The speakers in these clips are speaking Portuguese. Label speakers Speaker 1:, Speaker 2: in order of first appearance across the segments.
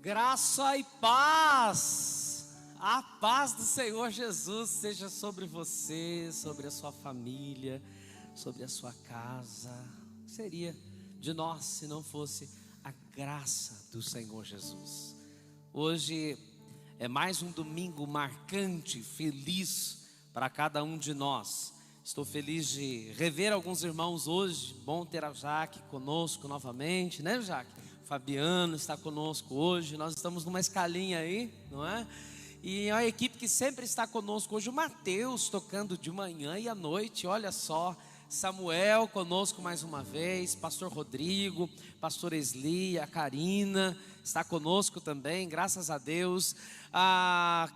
Speaker 1: Graça e paz, a paz do Senhor Jesus seja sobre você, sobre a sua família, sobre a sua casa. O que seria de nós se não fosse a graça do Senhor Jesus? Hoje é mais um domingo marcante, feliz para cada um de nós. Estou feliz de rever alguns irmãos hoje. Bom ter a Jaque conosco novamente, né, Jaque? Fabiano está conosco hoje. Nós estamos numa escalinha aí, não é? E a equipe que sempre está conosco hoje, o Mateus tocando de manhã e à noite, olha só. Samuel conosco mais uma vez, pastor Rodrigo, pastor Esli, a Karina está conosco também, graças a Deus.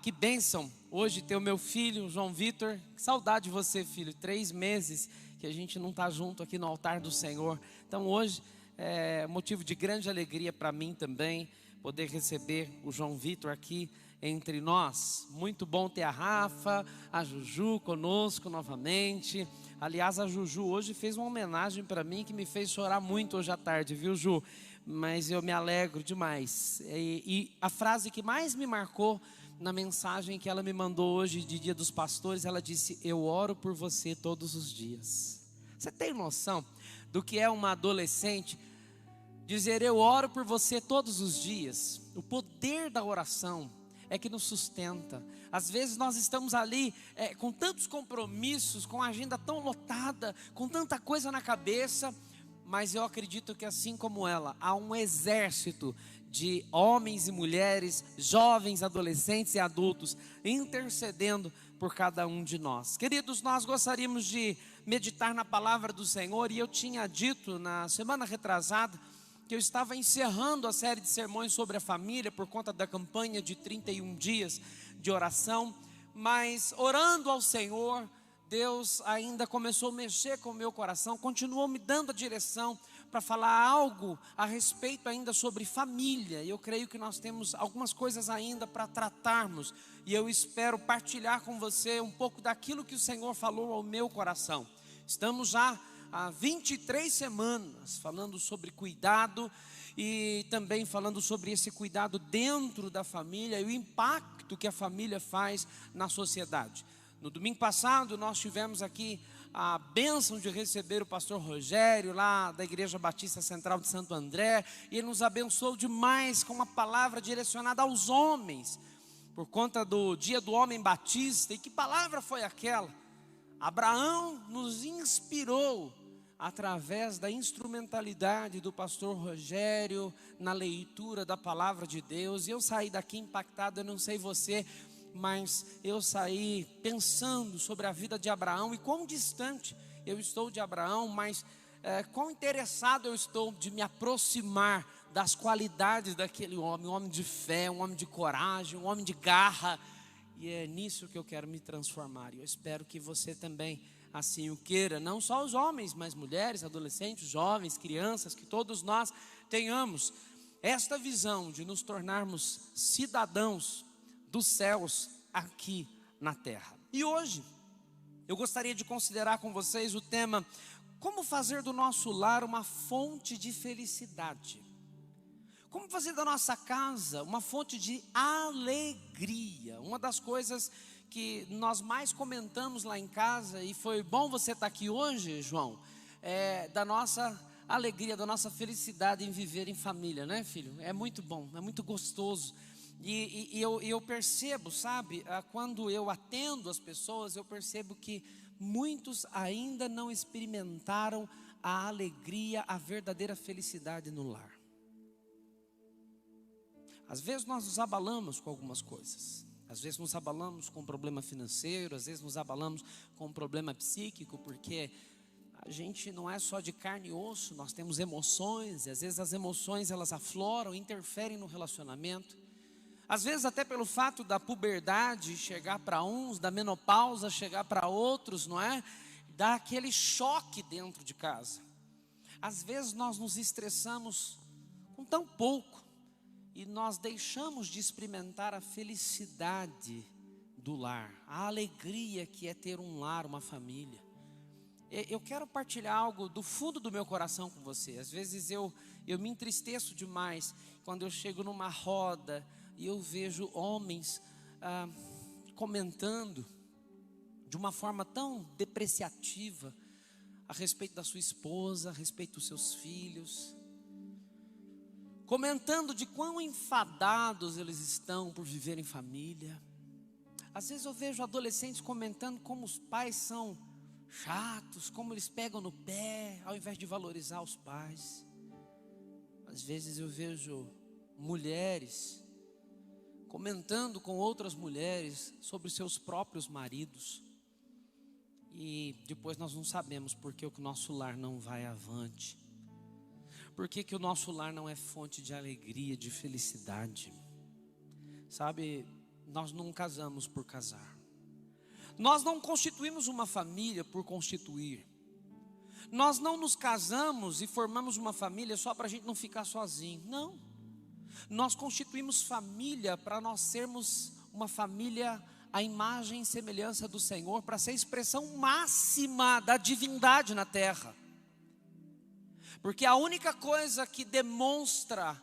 Speaker 1: Que bênção hoje ter o meu filho, João Vitor. Que saudade de você, filho, 3 meses que a gente não está junto aqui no altar do Senhor. Então hoje é motivo de grande alegria para mim também, poder receber o João Vitor aqui entre nós. Muito bom ter a Rafa, a Juju conosco novamente. Aliás, a Juju hoje fez uma homenagem para mim que me fez chorar muito hoje à tarde, viu, Ju? Mas eu me alegro demais. E a frase que mais me marcou na mensagem que ela me mandou hoje de Dia dos Pastores, ela disse: eu oro por você todos os dias. Você tem noção do que é uma adolescente dizer eu oro por você todos os dias? O poder da oração é que nos sustenta. Às vezes nós estamos ali com tantos compromissos, com a agenda tão lotada, com tanta coisa na cabeça, mas eu acredito que assim como ela, há um exército de homens e mulheres, jovens, adolescentes e adultos, intercedendo por cada um de nós. Queridos, nós gostaríamos de meditar na palavra do Senhor, e eu tinha dito na semana retrasada que eu estava encerrando a série de sermões sobre a família por conta da campanha de 31 dias de oração, mas orando ao Senhor, Deus ainda começou a mexer com o meu coração, continuou me dando a direção para falar algo a respeito ainda sobre família. E eu creio que nós temos algumas coisas ainda para tratarmos, e eu espero partilhar com você um pouco daquilo que o Senhor falou ao meu coração. Estamos já há 23 semanas falando sobre cuidado, e também falando sobre esse cuidado dentro da família e o impacto que a família faz na sociedade. No domingo passado nós tivemos aqui a bênção de receber o pastor Rogério lá da Igreja Batista Central de Santo André, e ele nos abençoou demais com uma palavra direcionada aos homens, por conta do dia do homem batista. E que palavra foi aquela? Abraão nos inspirou através da instrumentalidade do pastor Rogério na leitura da palavra de Deus. E eu saí daqui impactado. Eu não sei você, mas eu saí pensando sobre a vida de Abraão e quão distante eu estou de Abraão, mas quão interessado eu estou de me aproximar das qualidades daquele homem, um homem de fé, um homem de coragem, um homem de garra. E é nisso que eu quero me transformar, e eu espero que você também assim o queira. Não só os homens, mas mulheres, adolescentes, jovens, crianças, que todos nós tenhamos esta visão de nos tornarmos cidadãos dos céus aqui na terra. E hoje eu gostaria de considerar com vocês o tema: como fazer do nosso lar uma fonte de felicidade. Como fazer da nossa casa uma fonte de alegria. Uma das coisas que nós mais comentamos lá em casa, e foi bom você estar aqui hoje, João, da nossa alegria, da nossa felicidade em viver em família, né, filho? É muito bom, é muito gostoso. E eu percebo, sabe, quando eu atendo as pessoas, eu percebo que muitos ainda não experimentaram a alegria, a verdadeira felicidade no lar. Às vezes nós nos abalamos com algumas coisas. Às vezes nos abalamos com um problema financeiro, às vezes nos abalamos com um problema psíquico, porque a gente não é só de carne e osso, nós temos emoções, e às vezes as emoções elas afloram, interferem no relacionamento. Às vezes até pelo fato da puberdade chegar para uns, da menopausa chegar para outros, não é? Dá aquele choque dentro de casa. Às vezes nós nos estressamos com tão pouco, e nós deixamos de experimentar a felicidade do lar, a alegria que é ter um lar, uma família. eu quero partilhar algo do fundo do meu coração com você. Às vezes eu me entristeço demais quando eu chego numa roda e eu vejo homens comentando de uma forma tão depreciativa a respeito da sua esposa, a respeito dos seus filhos, comentando de quão enfadados eles estão por viver em família. Às vezes eu vejo adolescentes comentando como os pais são chatos, como eles pegam no pé, ao invés de valorizar os pais. Às vezes eu vejo mulheres comentando com outras mulheres sobre seus próprios maridos. E depois nós não sabemos por que o nosso lar não vai avante. Por que o nosso lar não é fonte de alegria, de felicidade? Sabe, nós não casamos por casar. Nós não constituímos uma família por constituir. Nós não nos casamos e formamos uma família só para a gente não ficar sozinho. Não. Nós constituímos família para nós sermos uma família à imagem e semelhança do Senhor, para ser a expressão máxima da divindade na terra. Porque a única coisa que demonstra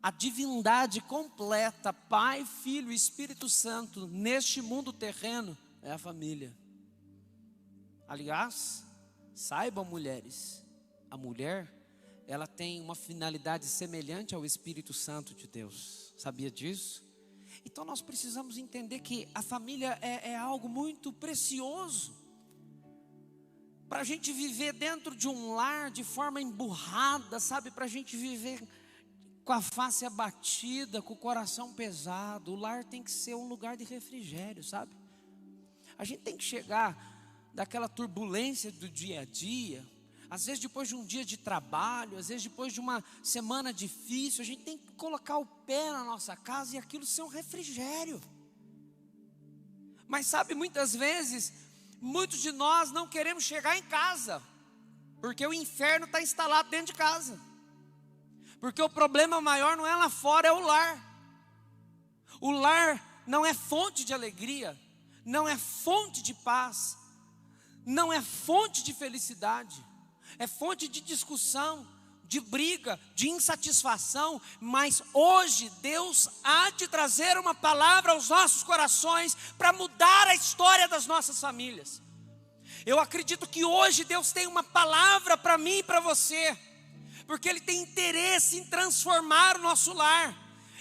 Speaker 1: a divindade completa, Pai, Filho e Espírito Santo, neste mundo terreno, é a família. Aliás, saibam, mulheres, a mulher, ela tem uma finalidade semelhante ao Espírito Santo de Deus. Sabia disso? Então nós precisamos entender que a família é algo muito precioso. Para a gente viver dentro de um lar de forma emburrada, sabe? Para a gente viver com a face abatida, com o coração pesado. O lar tem que ser um lugar de refrigério, sabe? A gente tem que chegar daquela turbulência do dia a dia. Às vezes depois de um dia de trabalho, às vezes depois de uma semana difícil, a gente tem que colocar o pé na nossa casa e aquilo ser um refrigério. Mas sabe, muitas vezes, muitos de nós não queremos chegar em casa, porque o inferno está instalado dentro de casa. Porque o problema maior não é lá fora, é o lar. O lar não é fonte de alegria, não é fonte de paz, não é fonte de felicidade. É fonte de discussão, de briga, de insatisfação. Mas hoje Deus há de trazer uma palavra aos nossos corações para mudar a história das nossas famílias. Eu acredito que hoje Deus tem uma palavra para mim e para você, porque Ele tem interesse em transformar o nosso lar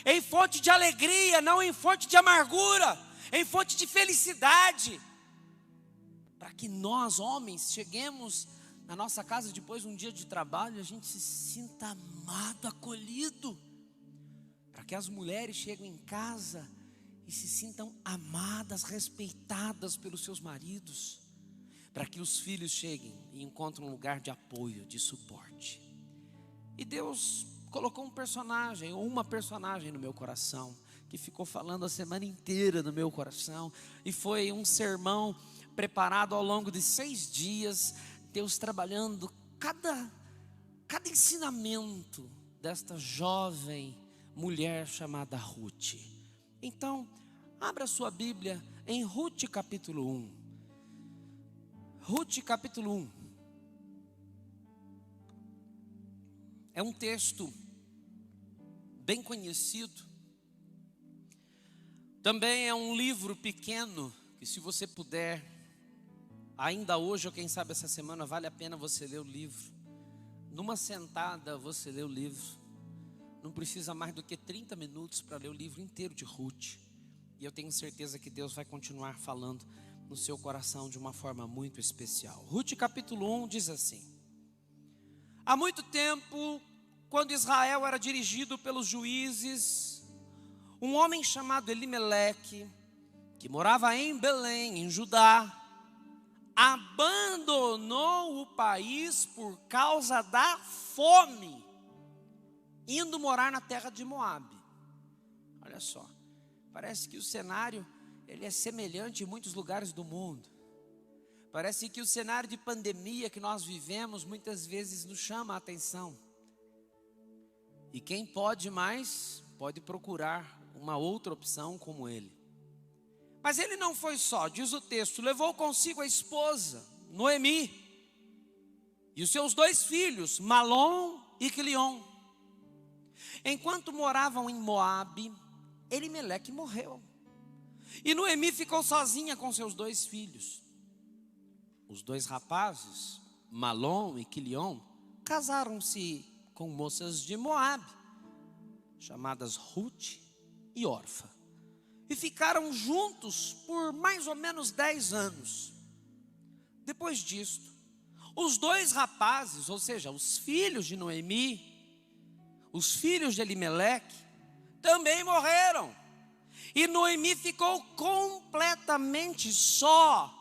Speaker 1: em fonte de alegria, não em fonte de amargura, em fonte de felicidade, para que nós, homens, cheguemos na nossa casa depois de um dia de trabalho, a gente se sinta amado, acolhido. Para que as mulheres cheguem em casa e se sintam amadas, respeitadas pelos seus maridos. Para que os filhos cheguem e encontrem um lugar de apoio, de suporte. E Deus colocou um personagem, ou uma personagem no meu coração, que ficou falando a semana inteira no meu coração. E foi um sermão preparado ao longo de 6 dias, Deus trabalhando cada ensinamento desta jovem mulher chamada Ruth. Então, abra sua Bíblia em Ruth capítulo 1. Ruth capítulo 1. É um texto bem conhecido. Também é um livro pequeno, que se você puder, ainda hoje ou quem sabe essa semana, vale a pena você ler o livro. Numa sentada você lê o livro. Não precisa mais do que 30 minutos para ler o livro inteiro de Ruth. E eu tenho certeza que Deus vai continuar falando no seu coração de uma forma muito especial. Ruth capítulo 1 diz assim: há muito tempo, quando Israel era dirigido pelos juízes, um homem chamado Elimeleque, que morava em Belém, em Judá, abandonou o país por causa da fome, indo morar na terra de Moabe. Olha só, parece que o cenário ele é semelhante em muitos lugares do mundo. Parece que o cenário de pandemia que nós vivemos muitas vezes nos chama a atenção. E quem pode mais, pode procurar uma outra opção como ele. Mas ele não foi só, diz o texto, levou consigo a esposa, Noemi, e os seus 2 filhos, Malom e Quilion. Enquanto moravam em Moabe, Elimeleque morreu. E Noemi ficou sozinha com seus 2 filhos. Os 2 rapazes, Malom e Quilion, casaram-se com moças de Moabe, chamadas Ruth e Orfa, e ficaram juntos por mais ou menos 10 anos. Depois disto, os 2 rapazes, ou seja, os filhos de Noemi, os filhos de Elimeleque, também morreram. E Noemi ficou completamente só,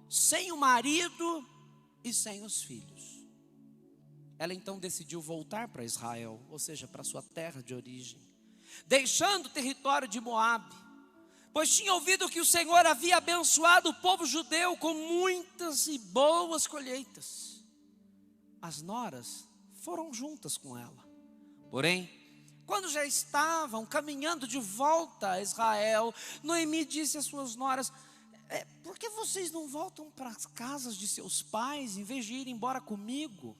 Speaker 1: sem o marido e sem os filhos. Ela então decidiu voltar para Israel, ou seja, para sua terra de origem, deixando o território de Moabe, pois tinha ouvido que o Senhor havia abençoado o povo judeu com muitas e boas colheitas. As noras foram juntas com ela. Porém, quando já estavam caminhando de volta a Israel, Noemi disse às suas noras: por que vocês não voltam para as casas de seus pais, em vez de ir embora comigo?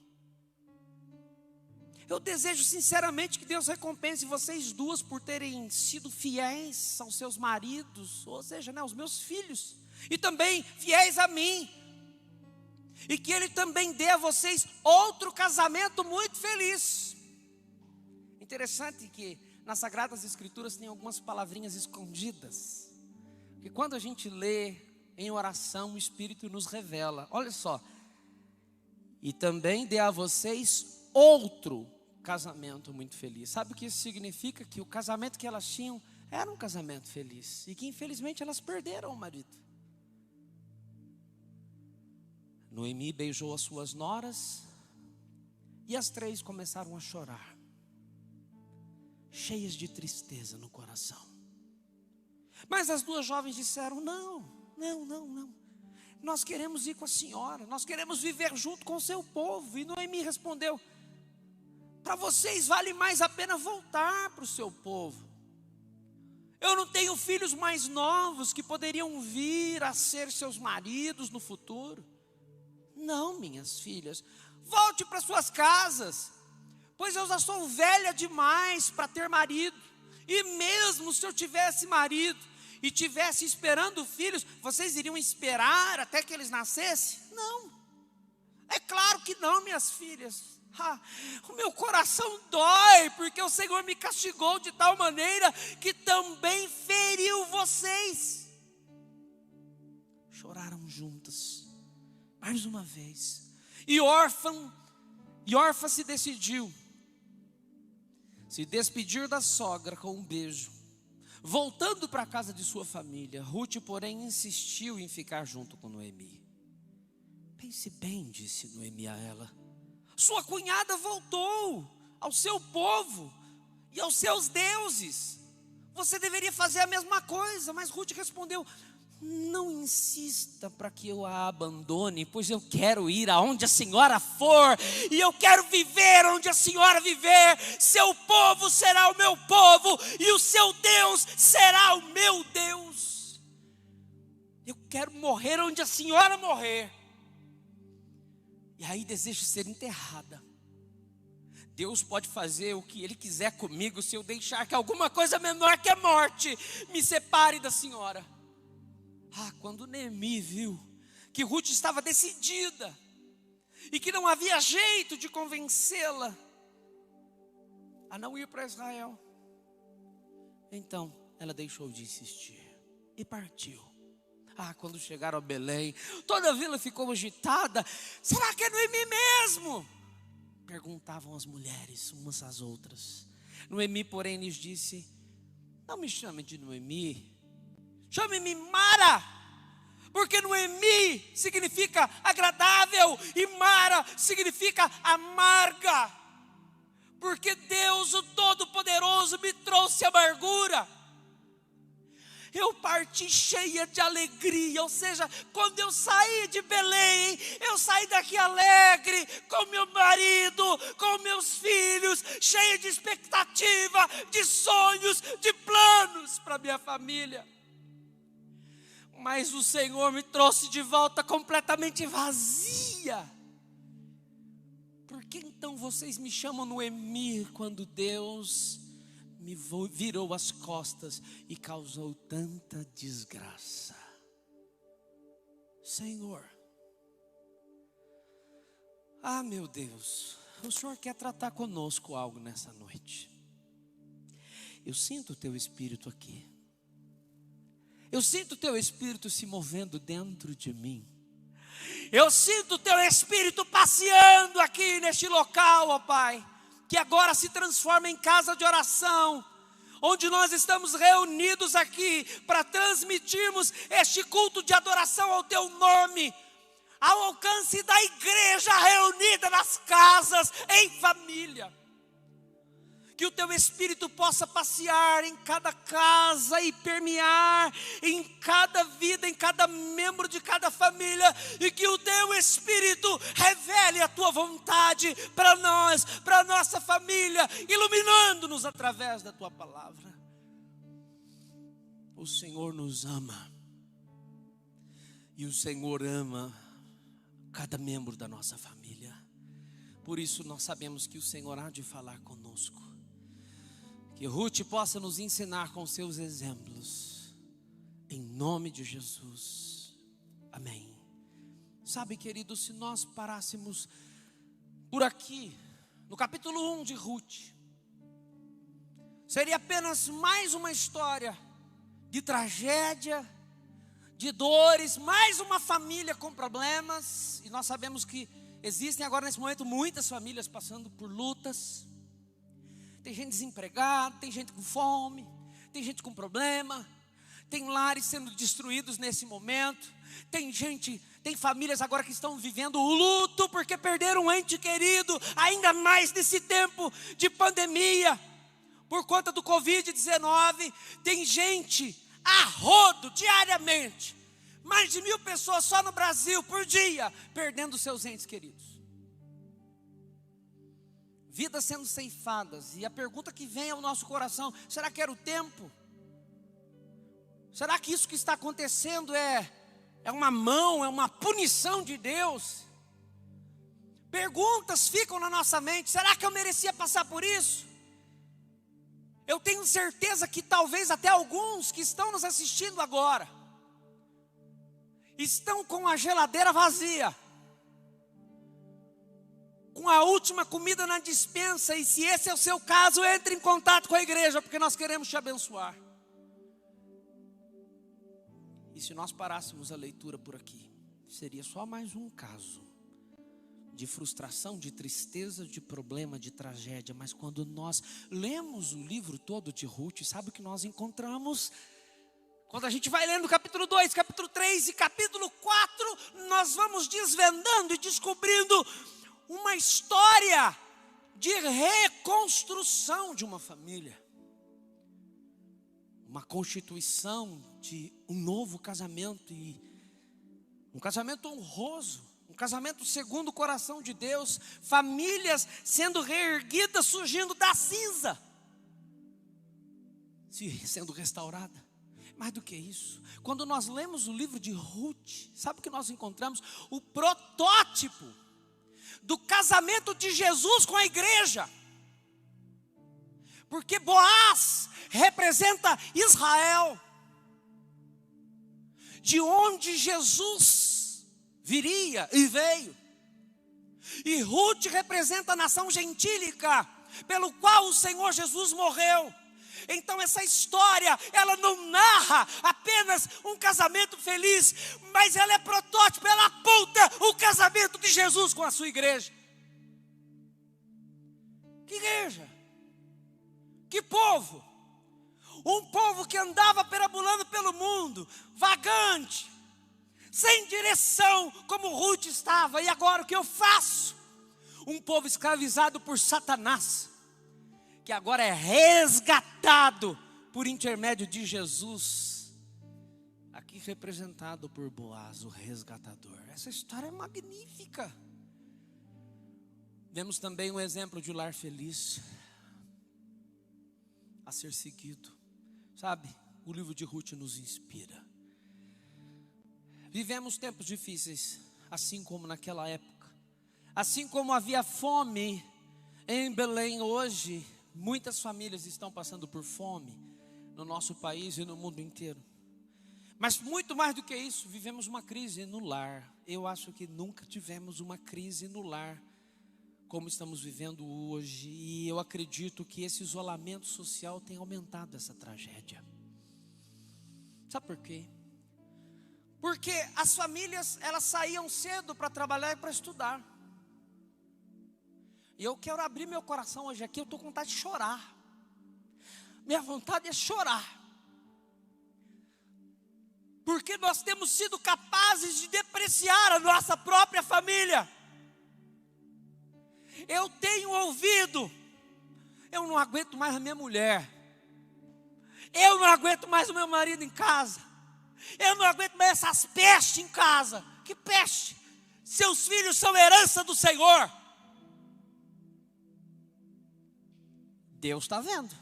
Speaker 1: Eu desejo sinceramente que Deus recompense vocês 2 por terem sido fiéis aos seus maridos, ou seja, os meus filhos, e também fiéis a mim, e que Ele também dê a vocês outro casamento muito feliz. Interessante que nas Sagradas Escrituras tem algumas palavrinhas escondidas, que quando a gente lê em oração, o Espírito nos revela. Olha só: e também dê a vocês outro casamento muito feliz. Sabe o que isso significa? Que o casamento que elas tinham era um casamento feliz, e que infelizmente elas perderam o marido. Noemi beijou as suas noras, e as 3 começaram a chorar, cheias de tristeza no coração. Mas as 2 jovens disseram: não, nós queremos ir com a senhora, nós queremos viver junto com o seu povo. E Noemi respondeu: para vocês vale mais a pena voltar para o seu povo. Eu não tenho filhos mais novos que poderiam vir a ser seus maridos no futuro. Não, minhas filhas, volte para suas casas, pois eu já sou velha demais para ter marido. E mesmo se eu tivesse marido e tivesse esperando filhos, vocês iriam esperar até que eles nascessem? Não, é claro que não, minhas filhas. O meu coração dói, porque o Senhor me castigou de tal maneira que também feriu vocês. Choraram juntas, mais uma vez. E Orfa se decidiu se despedir da sogra com um beijo, voltando para a casa de sua família. Ruth, porém, insistiu em ficar junto com Noemi. Pense bem, disse Noemi a ela. Sua cunhada voltou ao seu povo e aos seus deuses. Você deveria fazer a mesma coisa. Mas Ruth respondeu: não insista para que eu a abandone, pois eu quero ir aonde a senhora for, e eu quero viver onde a senhora viver. Seu povo será o meu povo, e o seu Deus será o meu Deus. Eu quero morrer onde a senhora morrer. E aí desejo ser enterrada. Deus pode fazer o que Ele quiser comigo, se eu deixar que alguma coisa menor que a morte me separe da senhora. Quando Noemi viu que Ruth estava decidida e que não havia jeito de convencê-la a não ir para Israel, então ela deixou de insistir e partiu. Quando chegaram a Belém, toda a vila ficou agitada. Será que é Noemi mesmo? Perguntavam as mulheres umas às outras. Noemi, porém, lhes disse: não me chame de Noemi, chame-me Mara, porque Noemi significa agradável e Mara significa amarga, porque Deus, o Todo-Poderoso, me trouxe amargura. Eu parti cheia de alegria, ou seja, quando eu saí de Belém, eu saí daqui alegre, com meu marido, com meus filhos, cheia de expectativa, de sonhos, de planos para minha família. Mas o Senhor me trouxe de volta completamente vazia. por que então vocês me chamam Noemi quando Deus me virou as costas e causou tanta desgraça? Senhor, meu Deus, o Senhor quer tratar conosco algo nessa noite. Eu sinto o teu Espírito aqui. Eu sinto o teu Espírito se movendo dentro de mim. Eu sinto o teu Espírito passeando aqui neste local, ó Pai, que agora se transforma em casa de oração, onde nós estamos reunidos aqui para transmitirmos este culto de adoração ao teu nome, ao alcance da igreja reunida nas casas, em família. Que o teu Espírito possa passear em cada casa e permear em cada vida, em cada membro de cada família. E que o teu Espírito revele a tua vontade para nós, para a nossa família, iluminando-nos através da tua palavra. O Senhor nos ama. E o Senhor ama cada membro da nossa família. Por isso nós sabemos que o Senhor há de falar conosco. Que Ruth possa nos ensinar com seus exemplos. Em nome de Jesus. Amém. Sabe, querido, se nós parássemos por aqui, no capítulo 1 de Ruth, seria apenas mais uma história de tragédia, de dores, mais uma família com problemas. E nós sabemos que existem agora nesse momento muitas famílias passando por lutas. Tem gente desempregada, tem gente com fome, tem gente com problema, tem lares sendo destruídos nesse momento, tem famílias agora que estão vivendo o luto porque perderam um ente querido, ainda mais nesse tempo de pandemia, por conta do Covid-19. Tem gente a rodo diariamente, mais de 1.000 pessoas só no Brasil por dia, perdendo seus entes queridos. Vidas sendo ceifadas. E a pergunta que vem ao nosso coração: será que era o tempo? Será que isso que está acontecendo é uma mão, é uma punição de Deus? Perguntas ficam na nossa mente: será que eu merecia passar por isso? Eu tenho certeza que talvez até alguns que estão nos assistindo agora estão com a geladeira vazia, com a última comida na despensa. E se esse é o seu caso, entre em contato com a igreja, porque nós queremos te abençoar. E se nós parássemos a leitura por aqui, seria só mais um caso de frustração, de tristeza, de problema, de tragédia. Mas quando nós lemos o livro todo de Ruth, sabe o que nós encontramos? Quando a gente vai lendo capítulo 2, capítulo 3 e capítulo 4, nós vamos desvendando e descobrindo uma história de reconstrução de uma família. Uma constituição de um novo casamento, e um casamento honroso, um casamento segundo o coração de Deus. Famílias sendo reerguidas, surgindo da cinza, sendo restaurada. Mais do que isso, quando nós lemos o livro de Ruth, sabe o que nós encontramos? O protótipo do casamento de Jesus com a igreja. Porque Boaz representa Israel, de onde Jesus viria e veio. E Ruth representa a nação gentílica, pelo qual o Senhor Jesus morreu. Então essa história, ela não narra apenas um casamento feliz, mas ela é protótipo, ela aponta o casamento de Jesus com a sua igreja. Que igreja? Que povo? Um povo que andava perambulando pelo mundo, vagante, sem direção, como Ruth estava. E agora o que eu faço? Um povo escravizado por Satanás, que agora é resgatado por intermédio de Jesus, aqui representado por Boaz, o resgatador. Essa história é magnífica. Vemos também um exemplo de um lar feliz a ser seguido. Sabe, o livro de Ruth nos inspira. Vivemos tempos difíceis, assim como naquela época. Assim como havia fome em Belém hoje, muitas famílias estão passando por fome no nosso país e no mundo inteiro. Mas muito mais do que isso, vivemos uma crise no lar. Eu acho que nunca tivemos uma crise no lar como estamos vivendo hoje. E eu acredito que esse isolamento social tem aumentado essa tragédia. Sabe por quê? Porque as famílias, elas saíam cedo para trabalhar e para estudar. E eu quero abrir meu coração hoje aqui, eu estou com vontade de chorar. Minha vontade é chorar. Porque nós temos sido capazes de depreciar a nossa própria família. Eu tenho ouvido, eu não aguento mais a minha mulher. Eu não aguento mais o meu marido em casa. Eu não aguento mais essas pestes em casa. Que peste? Seus filhos são herança do Senhor. Deus está vendo.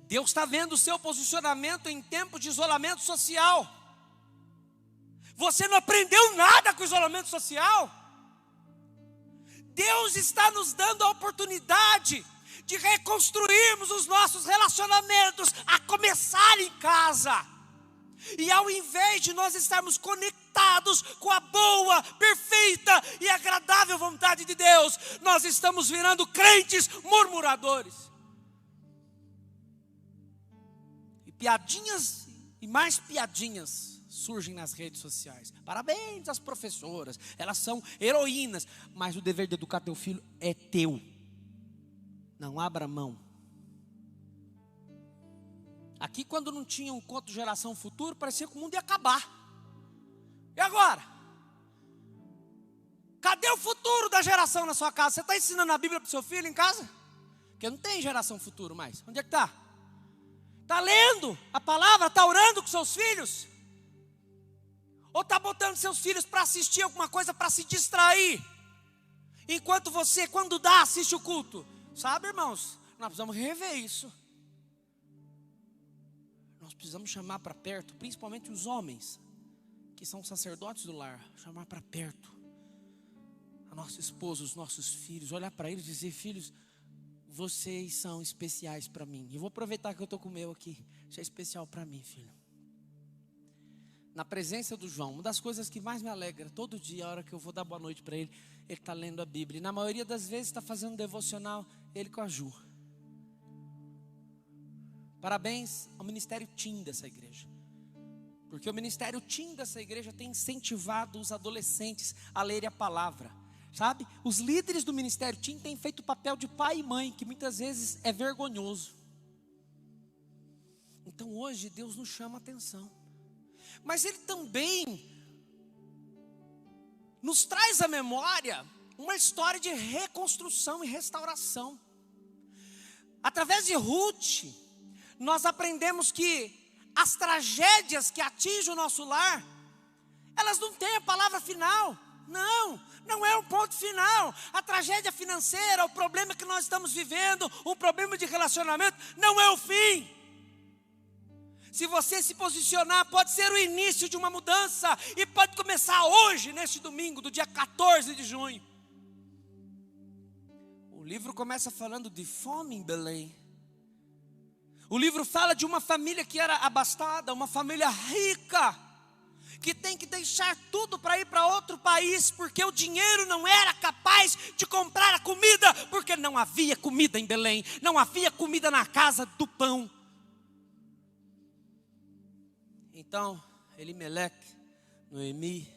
Speaker 1: Deus está vendo o seu posicionamento em tempo de isolamento social. Você não aprendeu nada com o isolamento social? Deus está nos dando a oportunidade de reconstruirmos os nossos relacionamentos, a começar em casa. E ao invés de nós estarmos conectados com a boa, perfeita e agradável vontade de Deus, nós estamos virando crentes murmuradores. E piadinhas e mais piadinhas surgem nas redes sociais. Parabéns às professoras, elas são heroínas, mas o dever de educar teu filho é teu. Não abra mão. Aqui, quando não tinha um conto Geração Futuro, parecia que o mundo ia acabar. E agora? Cadê o futuro da geração na sua casa? Você está ensinando a Bíblia para o seu filho em casa? Porque não tem geração futuro mais. Onde é que está? Está lendo a palavra? Está orando com seus filhos? Ou está botando seus filhos para assistir alguma coisa, para se distrair? Enquanto você, quando dá, assiste o culto. Sabe, irmãos, nós precisamos rever isso. Nós precisamos chamar para perto, principalmente os homens, que são sacerdotes do lar, chamar para perto a nossa esposa, os nossos filhos, olhar para eles e dizer: filhos, vocês são especiais para mim. E vou aproveitar que eu estou com o meu aqui. Isso é especial para mim, filho. Na presença do João, uma das coisas que mais me alegra, todo dia, a hora que eu vou dar boa noite para ele, ele está lendo a Bíblia. E na maioria das vezes está fazendo um devocional, ele com a Ju. Parabéns ao Ministério Teen dessa igreja. Porque o Ministério Teen dessa igreja tem incentivado os adolescentes a lerem a palavra. Sabe? Os líderes do Ministério Teen têm feito o papel de pai e mãe, que muitas vezes é vergonhoso. Então hoje Deus nos chama a atenção. Mas Ele também nos traz à memória uma história de reconstrução e restauração. Através de Ruth, nós aprendemos que as tragédias que atingem o nosso lar, elas não têm a palavra final. Não é o ponto final. A tragédia financeira, o problema que nós estamos vivendo, o problema de relacionamento, não é o fim. Se você se posicionar, pode ser o início de uma mudança. E pode começar hoje, neste domingo, do dia 14 de junho. O livro começa falando de fome em Belém. O livro fala de uma família que era abastada, uma família rica, que tem que deixar tudo para ir para outro país, porque o dinheiro não era capaz de comprar a comida, porque não havia comida em Belém, não havia comida na casa do pão. Então, Elimeleque, Noemi,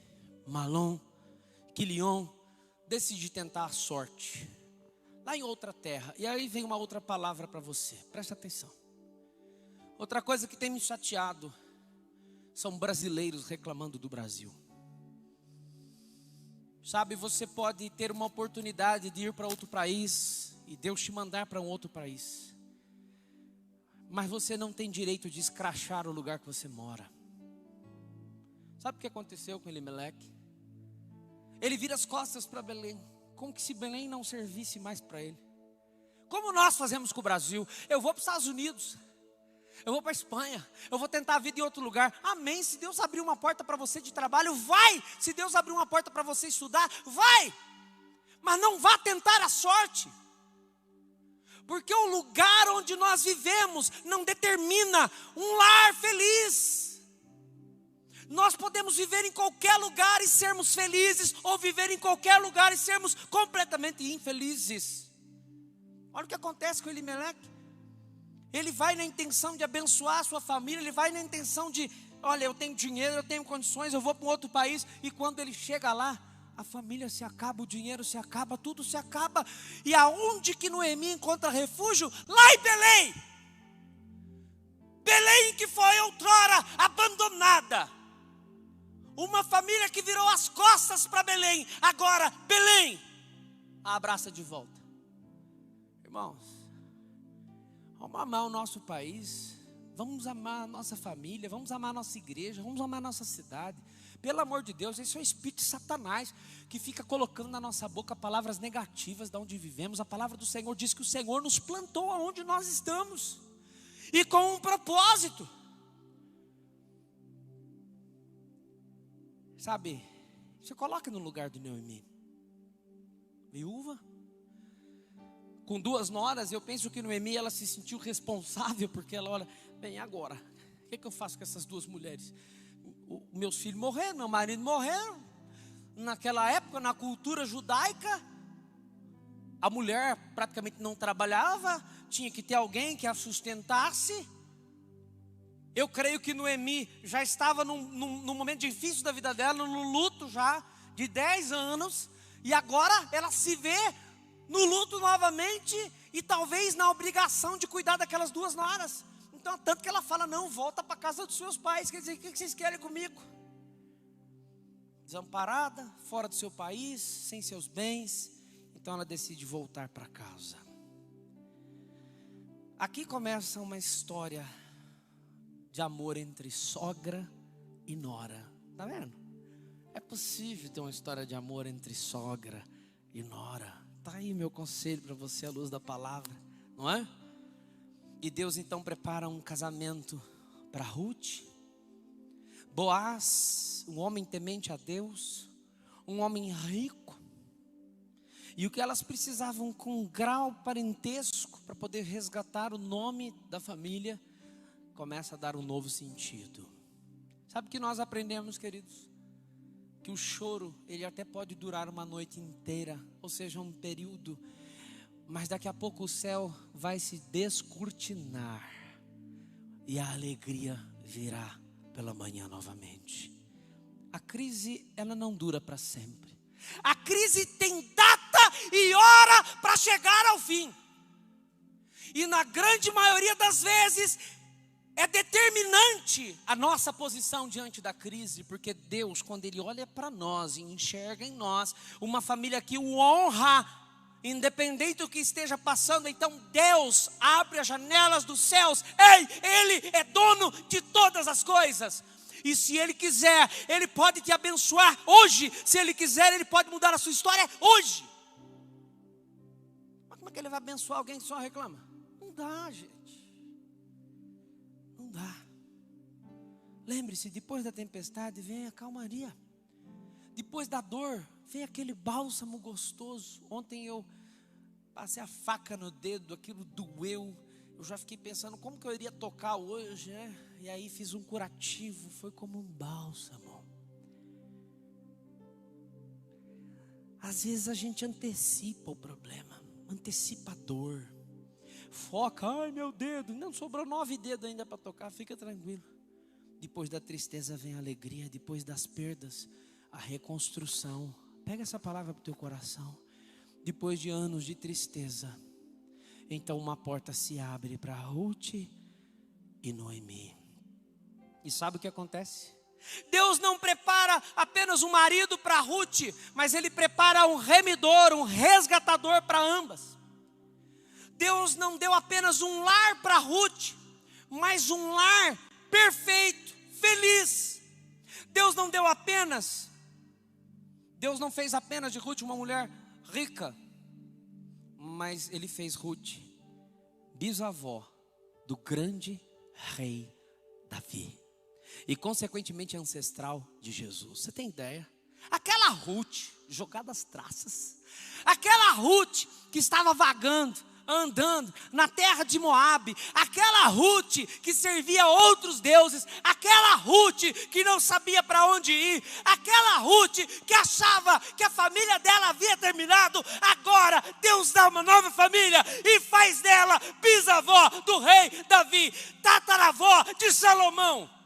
Speaker 1: Malom, Quilion, decide tentar a sorte, lá em outra terra. E aí vem uma outra palavra para você, presta atenção. Outra coisa que tem me chateado são brasileiros reclamando do Brasil. Sabe, você pode ter uma oportunidade de ir para outro país e Deus te mandar para um outro país, mas você não tem direito de escrachar o lugar que você mora. Sabe o que aconteceu com Elimeleque? Ele vira as costas para Belém, como que se Belém não servisse mais para ele. Como nós fazemos com o Brasil? Eu vou para os Estados Unidos. Eu vou para a Espanha, eu vou tentar a vida em outro lugar. Amém, se Deus abrir uma porta para você de trabalho, vai. Se Deus abrir uma porta para você estudar, vai. Mas não vá tentar a sorte. Porque o lugar onde nós vivemos não determina um lar feliz. Nós podemos viver em qualquer lugar e sermos felizes, ou viver em qualquer lugar e sermos completamente infelizes. Olha o que acontece com Elimeleque. Ele vai na intenção de abençoar a sua família, ele vai na intenção de, olha, eu tenho dinheiro, eu tenho condições, eu vou para um outro país. E quando ele chega lá, a família se acaba, o dinheiro se acaba, tudo se acaba. E aonde que Noemi encontra refúgio? Lá em Belém. Belém que foi outrora abandonada. Uma família que virou as costas para Belém. Agora Belém a abraça de volta. Irmãos, vamos amar o nosso país, vamos amar a nossa família, vamos amar a nossa igreja, vamos amar a nossa cidade. Pelo amor de Deus, esse é o espírito de Satanás que fica colocando na nossa boca palavras negativas de onde vivemos. A palavra do Senhor diz que o Senhor nos plantou aonde nós estamos, e com um propósito. Sabe, você coloca no lugar de Noemi, viúva, com 2 noras. Eu penso que Noemi, ela se sentiu responsável, porque ela olha, bem, agora, o que eu faço com essas 2 mulheres? Meus filhos morreram, meu marido morreram. Naquela época, na cultura judaica, a mulher praticamente não trabalhava, tinha que ter alguém que a sustentasse. Eu creio que Noemi já estava num momento difícil da vida dela, no luto já, de 10 anos, e agora ela se vê no luto novamente, e talvez na obrigação de cuidar daquelas 2 noras. Então, tanto que ela fala, não, volta para a casa dos seus pais. Quer dizer, o que vocês querem comigo? Desamparada, fora do seu país, sem seus bens. Então ela decide voltar para casa. Aqui começa uma história de amor entre sogra e nora. Está vendo? É possível ter uma história de amor entre sogra e nora. Está aí meu conselho para você à luz da palavra, não é? E Deus então prepara um casamento para Ruth. Boaz, um homem temente a Deus, um homem rico. E o que elas precisavam com um grau parentesco para poder resgatar o nome da família, começa a dar um novo sentido. Sabe o que nós aprendemos, queridos? Que o choro, ele até pode durar uma noite inteira, ou seja, um período, mas daqui a pouco o céu vai se descortinar e a alegria virá pela manhã novamente. A crise, ela não dura para sempre. A crise tem data e hora para chegar ao fim. E na grande maioria das vezes é determinante a nossa posição diante da crise, porque Deus, quando Ele olha para nós e enxerga em nós uma família que o honra, independente do que esteja passando, então Deus abre as janelas dos céus. Ei, Ele é dono de todas as coisas. E se Ele quiser, Ele pode te abençoar hoje. Se Ele quiser, Ele pode mudar a sua história hoje. Mas como é que Ele vai abençoar alguém que só reclama? Não dá, gente. Não dá. Lembre-se, depois da tempestade vem a calmaria. Depois da dor vem aquele bálsamo gostoso. Ontem eu passei a faca no dedo, aquilo doeu. Eu já fiquei pensando como que eu iria tocar hoje, né? E aí fiz um curativo, foi como um bálsamo. Às vezes a gente antecipa o problema, antecipa a dor. Foca, ai meu dedo, não sobrou 9 dedos ainda para tocar, fica tranquilo. Depois da tristeza vem a alegria, depois das perdas, a reconstrução. Pega essa palavra para o teu coração. Depois de anos de tristeza, então uma porta se abre para Ruth e Noemi. E sabe o que acontece? Deus não prepara apenas um marido para Ruth, mas Ele prepara um remidor, um resgatador para ambas. Deus não deu apenas um lar para Ruth, mas um lar perfeito, feliz. Deus não fez apenas de Ruth uma mulher rica, mas Ele fez Ruth bisavó do grande rei Davi. E consequentemente ancestral de Jesus. Você tem ideia? Aquela Ruth jogada às traças. Aquela Ruth que estava vagando, andando na terra de Moabe. Aquela Ruth que servia outros deuses. Aquela Ruth que não sabia para onde ir. Aquela Ruth que achava que a família dela havia terminado. Agora Deus dá uma nova família e faz dela bisavó do rei Davi, tataravó de Salomão.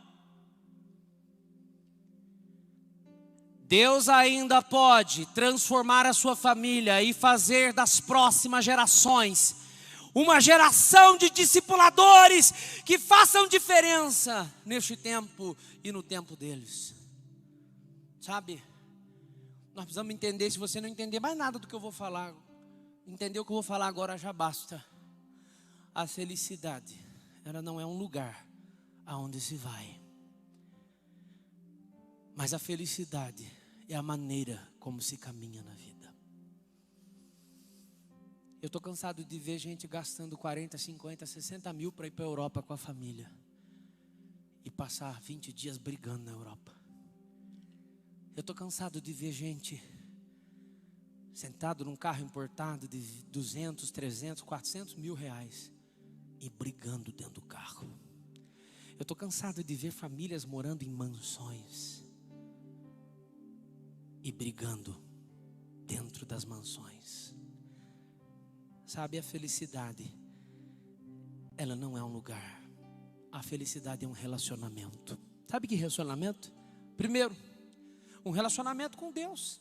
Speaker 1: Deus ainda pode transformar a sua família e fazer das próximas gerações uma geração de discipuladores que façam diferença neste tempo e no tempo deles. Sabe, nós precisamos entender. Se você não entender mais nada do que eu vou falar, entender o que eu vou falar agora já basta. A felicidade, ela não é um lugar aonde se vai, mas a felicidade é a maneira como se caminha na vida. Eu estou cansado de ver gente gastando 40, 50, 60 mil para ir para a Europa com a família e passar 20 dias brigando na Europa. Eu estou cansado de ver gente sentado num carro importado de 200, 300, 400 mil reais e brigando dentro do carro. Eu estou cansado de ver famílias morando em mansões e brigando dentro das mansões. Sabe, a felicidade, ela não é um lugar. A felicidade é um relacionamento. Sabe que relacionamento? Primeiro, um relacionamento com Deus.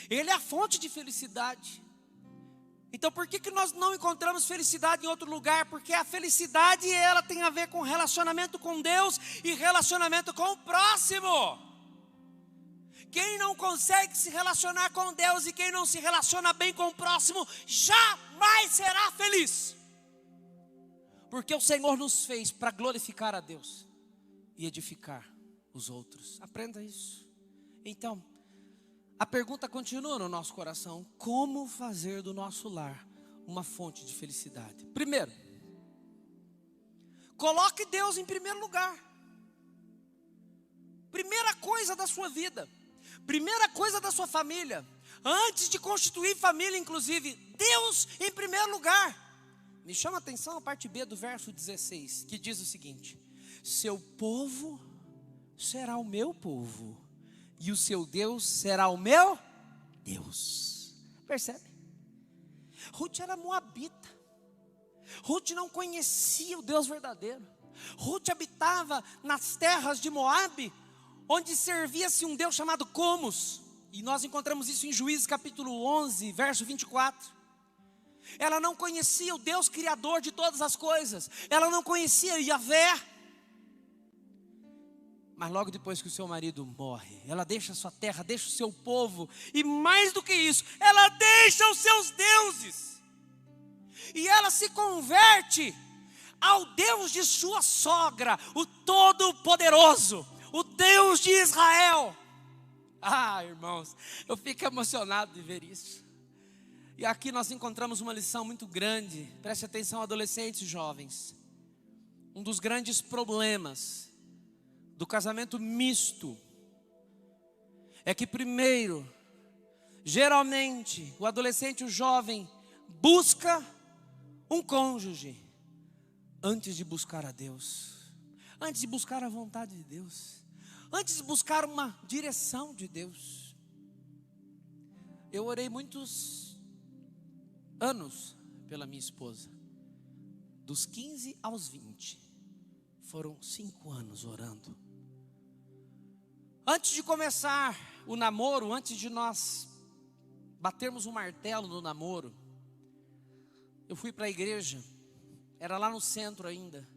Speaker 1: Ele é a fonte de felicidade. Então por que nós não encontramos felicidade em outro lugar? Porque a felicidade, ela tem a ver com relacionamento com Deus e relacionamento com o próximo. Quem não consegue se relacionar com Deus e quem não se relaciona bem com o próximo, jamais será feliz. Porque o Senhor nos fez para glorificar a Deus e edificar os outros. Aprenda isso. Então, a pergunta continua no nosso coração: como fazer do nosso lar uma fonte de felicidade? Primeiro, coloque Deus em primeiro lugar. Primeira coisa da sua vida. Primeira coisa da sua família, antes de constituir família inclusive, Deus em primeiro lugar. Me chama a atenção a parte B do verso 16, que diz o seguinte: seu povo será o meu povo, e o seu Deus será o meu Deus. Percebe? Ruth era moabita. Ruth não conhecia o Deus verdadeiro. Ruth habitava nas terras de Moabe, onde servia-se um Deus chamado Comos. E nós encontramos isso em Juízes capítulo 11, verso 24. Ela não conhecia o Deus criador de todas as coisas. Ela não conhecia Yahvé. Mas logo depois que o seu marido morre, ela deixa a sua terra, deixa o seu povo. E mais do que isso, ela deixa os seus deuses. E ela se converte ao Deus de sua sogra, o Todo-Poderoso, o Deus de Israel. Ah, irmãos, eu fico emocionado de ver isso. E aqui nós encontramos uma lição muito grande. Preste atenção, adolescentes e jovens. Um dos grandes problemas do casamento misto é que primeiro, geralmente, o adolescente e o jovem busca um cônjuge antes de buscar a Deus, antes de buscar a vontade de Deus, antes de buscar uma direção de Deus. Eu orei muitos anos pela minha esposa, dos 15 aos 20, foram 5 anos orando. Antes de começar o namoro, antes de nós batermos um martelo no namoro, eu fui para a igreja, era lá no centro ainda,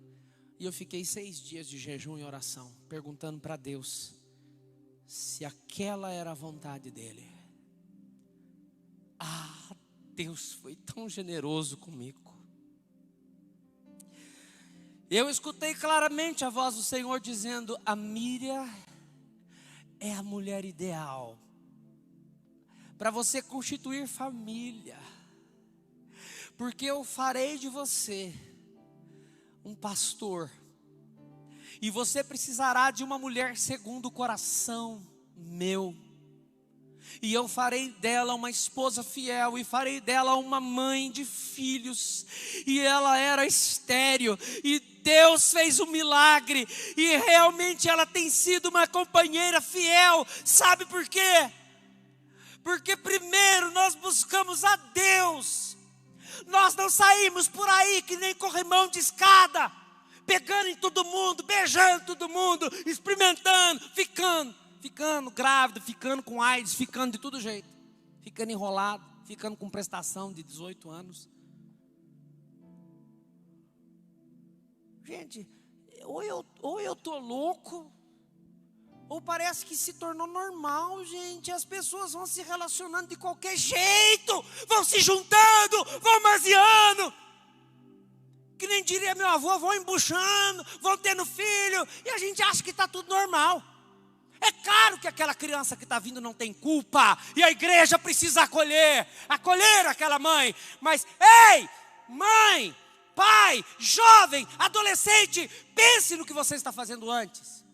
Speaker 1: e eu fiquei 6 dias de jejum e oração, perguntando para Deus se aquela era a vontade dEle. Ah, Deus foi tão generoso comigo. Eu escutei claramente a voz do Senhor dizendo: a Miriam é a mulher ideal para você constituir família, porque eu farei de você um pastor. E você precisará de uma mulher segundo o coração meu. E eu farei dela uma esposa fiel, e farei dela uma mãe de filhos. E ela era estéril, e Deus fez um milagre, e realmente ela tem sido uma companheira fiel. Sabe por quê? Porque primeiro nós buscamos a Deus. Nós não saímos por aí que nem corrimão de escada, pegando em todo mundo, beijando todo mundo, experimentando, ficando grávido, ficando com AIDS, ficando de todo jeito, ficando enrolado, ficando com prestação de 18 anos. Gente, ou eu estou louco, ou parece que se tornou normal, gente. As pessoas vão se relacionando de qualquer jeito, vão se juntando, vão maziando, que nem diria meu avô, vão embuchando, vão tendo filho, e a gente acha que está tudo normal. É claro que aquela criança que está vindo não tem culpa, e a igreja precisa acolher aquela mãe. Mas, ei, mãe, pai, jovem, adolescente, pense no que você está fazendo antes.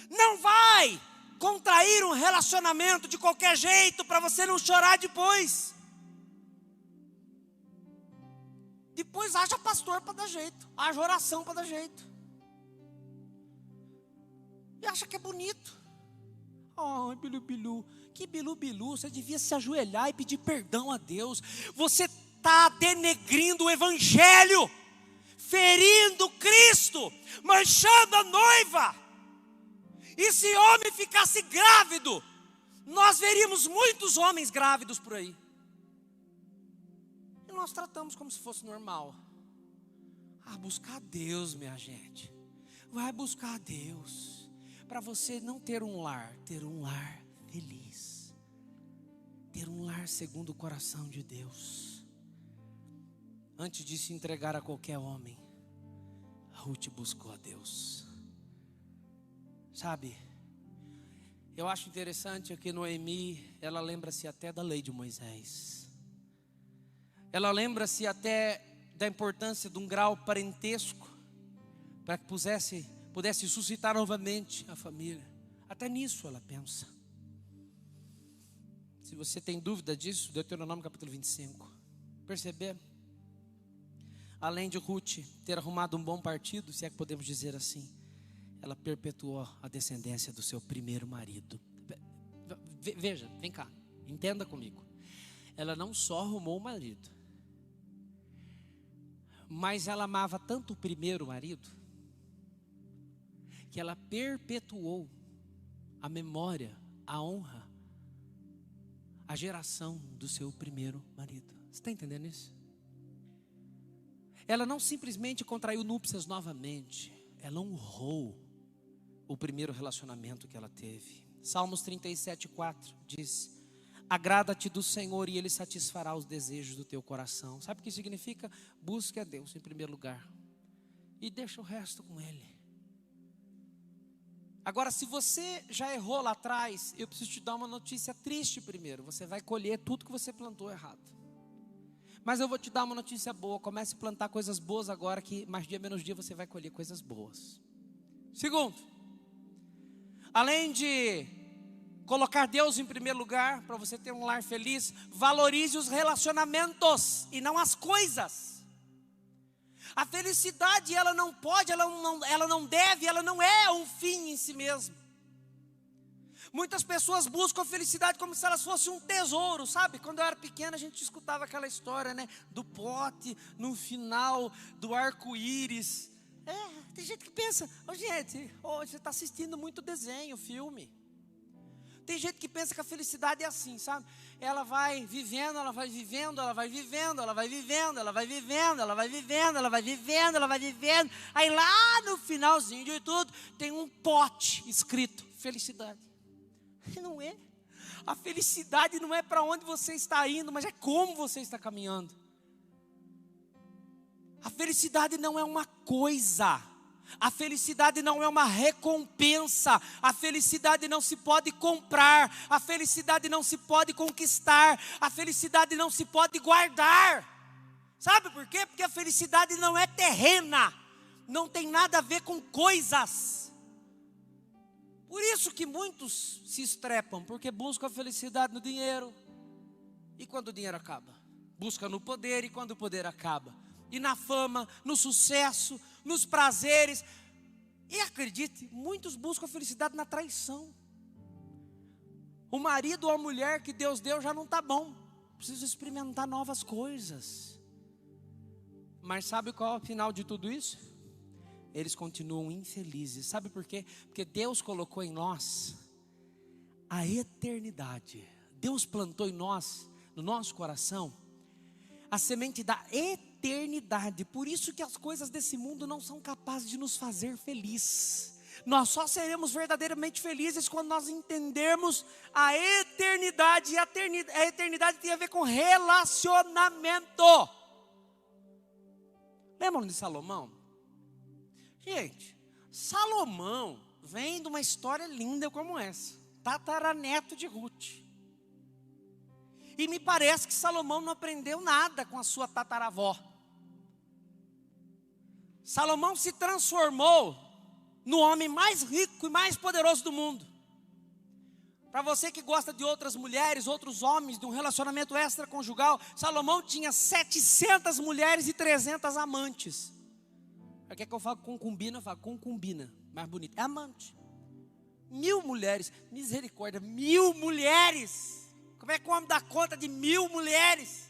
Speaker 1: Não vai contrair um relacionamento de qualquer jeito para você não chorar depois. Depois haja pastor para dar jeito, haja oração para dar jeito. E acha que é bonito. Ai, bilu-bilu, que bilu-bilu, você devia se ajoelhar e pedir perdão a Deus. Você está denegrindo o evangelho, ferindo Cristo, manchando a noiva. E se homem ficasse grávido, nós veríamos muitos homens grávidos por aí. E nós tratamos como se fosse normal. Buscar a Deus, minha gente. Vai buscar a Deus. Para você não ter um lar, ter um lar feliz. Ter um lar segundo o coração de Deus. Antes de se entregar a qualquer homem, Ruth buscou a Deus. Sabe, eu acho interessante aqui Noemi, ela lembra-se até da lei de Moisés. Ela lembra-se até da importância de um grau parentesco, para que pudesse suscitar novamente a família. Até nisso ela pensa. Se você tem dúvida disso, Deuteronômio capítulo 25. Perceber? Além de Ruth ter arrumado um bom partido, se é que podemos dizer assim, ela perpetuou a descendência do seu primeiro marido. Veja, vem cá, entenda comigo. Ela não só arrumou o marido, mas ela amava tanto o primeiro marido, que ela perpetuou a memória, a honra, a geração do seu primeiro marido. Você está entendendo isso? Ela não simplesmente contraiu núpcias novamente, ela honrou o primeiro relacionamento que ela teve. Salmos 37:4 diz: agrada-te do Senhor e Ele satisfará os desejos do teu coração. Sabe o que significa? Busque a Deus em primeiro lugar e deixa o resto com Ele. Agora, se você já errou lá atrás, eu preciso te dar uma notícia triste primeiro. Você vai colher tudo que você plantou errado. Mas eu vou te dar uma notícia boa. Comece a plantar coisas boas agora, que mais dia menos dia você vai colher coisas boas. Segundo, além de colocar Deus em primeiro lugar, para você ter um lar feliz, valorize os relacionamentos e não as coisas. A felicidade, ela não pode, ela não deve, ela não é um fim em si mesmo. Muitas pessoas buscam a felicidade como se elas fossem um tesouro, sabe? Quando eu era pequena a gente escutava aquela história, né? Do pote no final do arco-íris. Tem gente que pensa, gente, você está assistindo muito desenho, filme. Tem gente que pensa que a felicidade é assim, sabe? Ela vai vivendo, ela vai vivendo, ela vai vivendo, ela vai vivendo, ela vai vivendo, ela vai vivendo, ela vai vivendo, ela vai vivendo. Aí lá no finalzinho de tudo tem um pote escrito felicidade. E não é. A felicidade não é para onde você está indo, mas é como você está caminhando. A felicidade não é uma coisa. A felicidade não é uma recompensa. A felicidade não se pode comprar. A felicidade não se pode conquistar. A felicidade não se pode guardar. Sabe por quê? Porque a felicidade não é terrena. não tem nada a ver com coisas. Por isso que muitos se estrepam, porque buscam a felicidade no dinheiro. E quando o dinheiro acaba? Busca no poder, e quando o poder acaba? E na fama, no sucesso, nos prazeres. E acredite, muitos buscam a felicidade na traição. O marido ou a mulher que Deus deu já não está bom. Precisa experimentar novas coisas. Mas sabe qual é o final de tudo isso? Eles continuam infelizes. Sabe por quê? Porque Deus colocou em nós a eternidade. Deus plantou em nós, no nosso coração, a semente da eternidade. Por isso que as coisas desse mundo não são capazes de nos fazer felizes. Nós só seremos verdadeiramente felizes quando nós entendermos a eternidade. E a eternidade tem a ver com relacionamento. Lembram de Salomão? Gente, Salomão vem de uma história linda como essa. Tataraneto de Ruth. E me parece que Salomão não aprendeu nada com a sua tataravó. Salomão se transformou no homem mais rico e mais poderoso do mundo. Para você que gosta de outras mulheres, outros homens, de um relacionamento extraconjugal, Salomão tinha 700 mulheres e 300 amantes. Quer que eu falo concubina? Eu falo concubina, mais bonito. É amante. 1000 mulheres, misericórdia, 1000 mulheres. Como é que o homem dá conta de 1000 mulheres?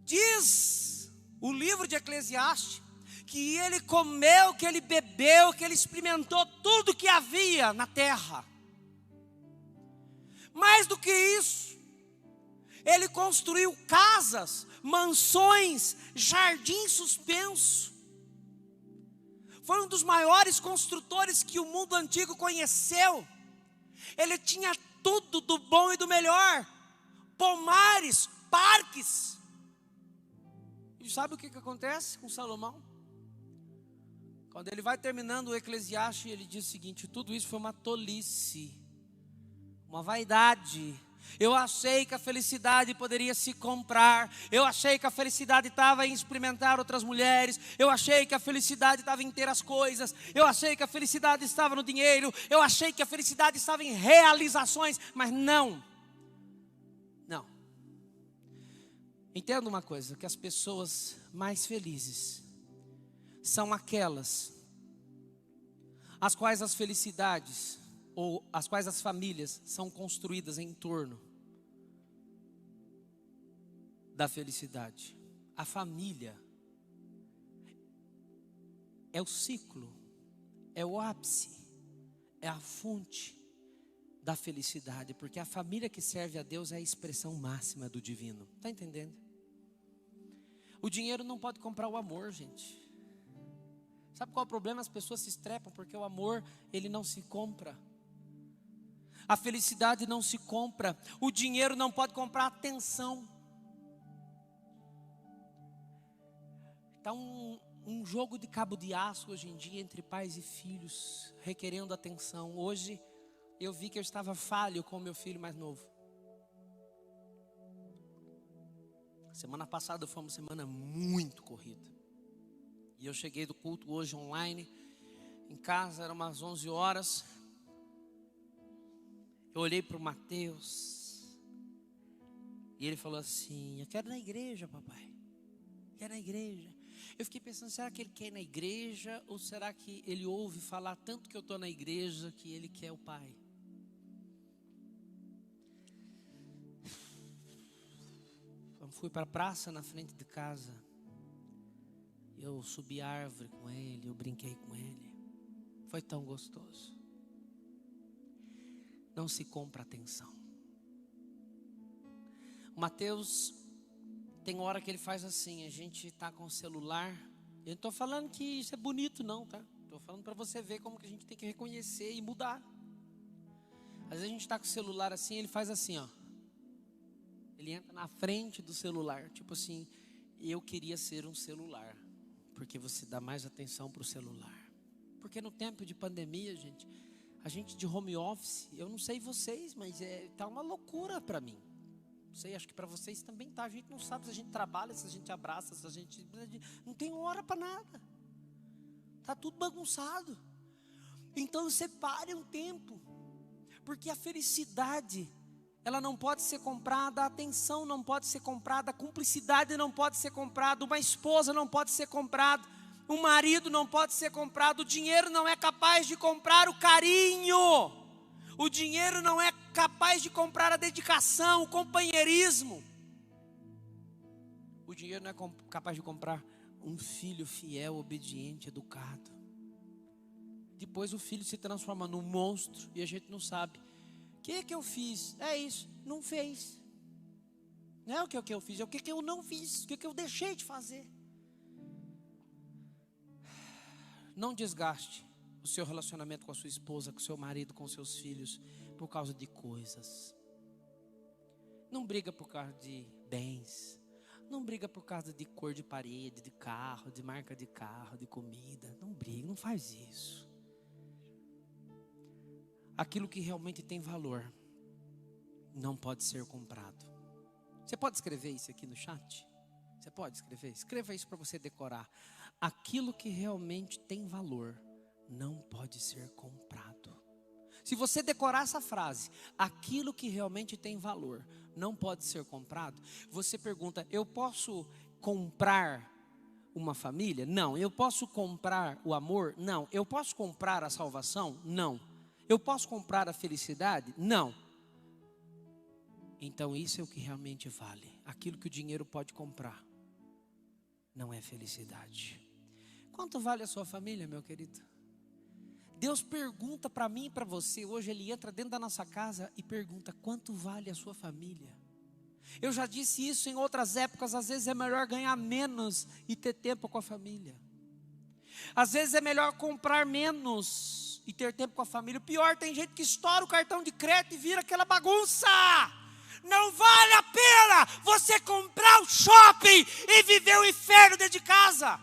Speaker 1: Diz o livro de Eclesiastes que ele comeu, que ele bebeu, que ele experimentou tudo que havia na terra. Mais do que isso, ele construiu casas, mansões, jardins suspensos. Foi um dos maiores construtores que o mundo antigo conheceu. Ele tinha tudo do bom e do melhor. Pomares, parques. E sabe o que acontece com Salomão? Quando ele vai terminando o Eclesiastes, ele diz o seguinte: tudo isso foi uma tolice, uma vaidade. Eu achei que a felicidade poderia se comprar. Eu achei que a felicidade estava em experimentar outras mulheres. Eu achei que a felicidade estava em ter as coisas. Eu achei que a felicidade estava no dinheiro. Eu achei que a felicidade estava em realizações. Mas não. Não. Entenda uma coisa, que as pessoas mais felizes são aquelas as quais as felicidades ou as quais as famílias são construídas em torno da felicidade. A família é o ciclo, é o ápice, é a fonte da felicidade, porque a família que serve a Deus é a expressão máxima do divino. Está entendendo? O dinheiro não pode comprar o amor, gente. Sabe qual é o problema? As pessoas se estrepam porque o amor, ele não se compra. A felicidade não se compra. O dinheiro não pode comprar atenção. Está um jogo de cabo de aço hoje em dia entre pais e filhos, requerendo atenção. Hoje eu vi que eu estava falho com o meu filho mais novo. Semana passada foi uma semana muito corrida. E eu cheguei do culto hoje online. Em casa eram umas 11 horas. Eu olhei para o Mateus. E ele falou assim: eu quero ir na igreja, papai. Quero ir na igreja. Eu fiquei pensando, será que ele quer ir na igreja? Ou será que ele ouve falar tanto que eu estou na igreja que ele quer o pai? Eu fui para a praça na frente de casa. Eu subi a árvore com ele, eu brinquei com ele. Foi tão gostoso. Não se compra atenção. O Mateus tem hora que ele faz assim, a gente está com o celular. Eu não estou falando que isso é bonito não, tá? Estou falando para você ver como que a gente tem que reconhecer e mudar. Às vezes a gente está com o celular assim, ele faz assim, ó. Ele entra na frente do celular, tipo assim, eu queria ser um celular. Porque você dá mais atenção para o celular. Porque no tempo de pandemia, gente, a gente de home office, eu não sei vocês, mas tá uma loucura para mim. Não sei, acho que para vocês também tá. A gente não sabe se a gente trabalha, se a gente abraça, se a gente não tem hora para nada. Tá tudo bagunçado. Então separe um tempo, porque a felicidade, ela não pode ser comprada, a atenção não pode ser comprada, a cumplicidade não pode ser comprada, uma esposa não pode ser comprada, um marido não pode ser comprado, o dinheiro não é capaz de comprar o carinho, o dinheiro não é capaz de comprar a dedicação, o companheirismo, o dinheiro não é capaz de comprar um filho fiel, obediente, educado. Depois o filho se transforma num monstro e a gente não sabe. O que eu fiz? É isso, não fez. Não é o que eu fiz, é o que eu não fiz, o que eu deixei de fazer. Não desgaste o seu relacionamento com a sua esposa, com o seu marido, com os seus filhos, por causa de coisas. Não briga por causa de bens. Não briga por causa de cor de parede, de carro, de marca de carro, de comida. Não briga, não faz isso. Aquilo que realmente tem valor não pode ser comprado. Você pode escrever isso aqui no chat? Você pode escrever? Escreva isso para você decorar. Aquilo que realmente tem valor não pode ser comprado. Se você decorar essa frase, aquilo que realmente tem valor não pode ser comprado, você pergunta, eu posso comprar uma família? Não. Eu posso comprar o amor? Não. Eu posso comprar a salvação? Não. Eu posso comprar a felicidade? Não. Então isso é o que realmente vale. Aquilo que o dinheiro pode comprar não é felicidade. Quanto vale a sua família, meu querido? Deus pergunta para mim e para você. Hoje Ele entra dentro da nossa casa e pergunta, quanto vale a sua família? Eu já disse isso em outras épocas. Às vezes é melhor ganhar menos e ter tempo com a família. Às vezes é melhor comprar menos e ter tempo com a família. O pior, tem gente que estoura o cartão de crédito e vira aquela bagunça. Não vale a pena você comprar o shopping e viver o inferno dentro de casa.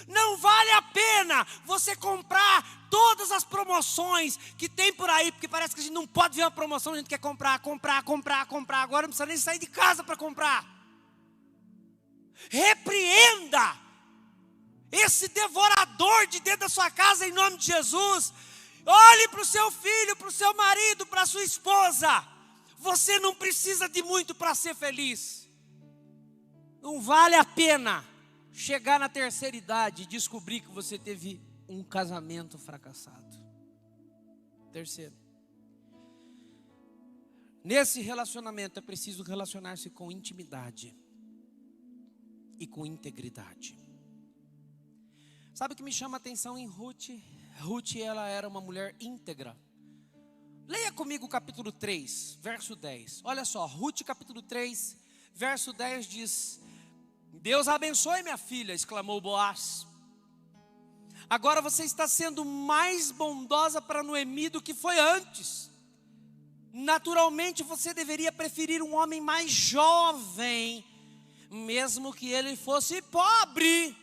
Speaker 1: Não vale a pena você comprar todas as promoções que tem por aí, porque parece que a gente não pode ver uma promoção, a gente quer comprar. Agora não precisa nem sair de casa para comprar. Repreenda esse devorador de dentro da sua casa em nome de Jesus. Olhe para o seu filho, para o seu marido, para a sua esposa. Você não precisa de muito para ser feliz. Não vale a pena chegar na terceira idade e descobrir que você teve um casamento fracassado. Terceiro, nesse relacionamento é preciso relacionar-se com intimidade e com integridade. Sabe o que me chama a atenção em Ruth? Ruth, ela era uma mulher íntegra. Leia comigo o capítulo 3, verso 10. Olha só, Ruth capítulo 3, verso 10 diz: Deus abençoe minha filha, exclamou Boaz. Agora você está sendo mais bondosa para Noemi do que foi antes. Naturalmente você deveria preferir um homem mais jovem, mesmo que ele fosse pobre.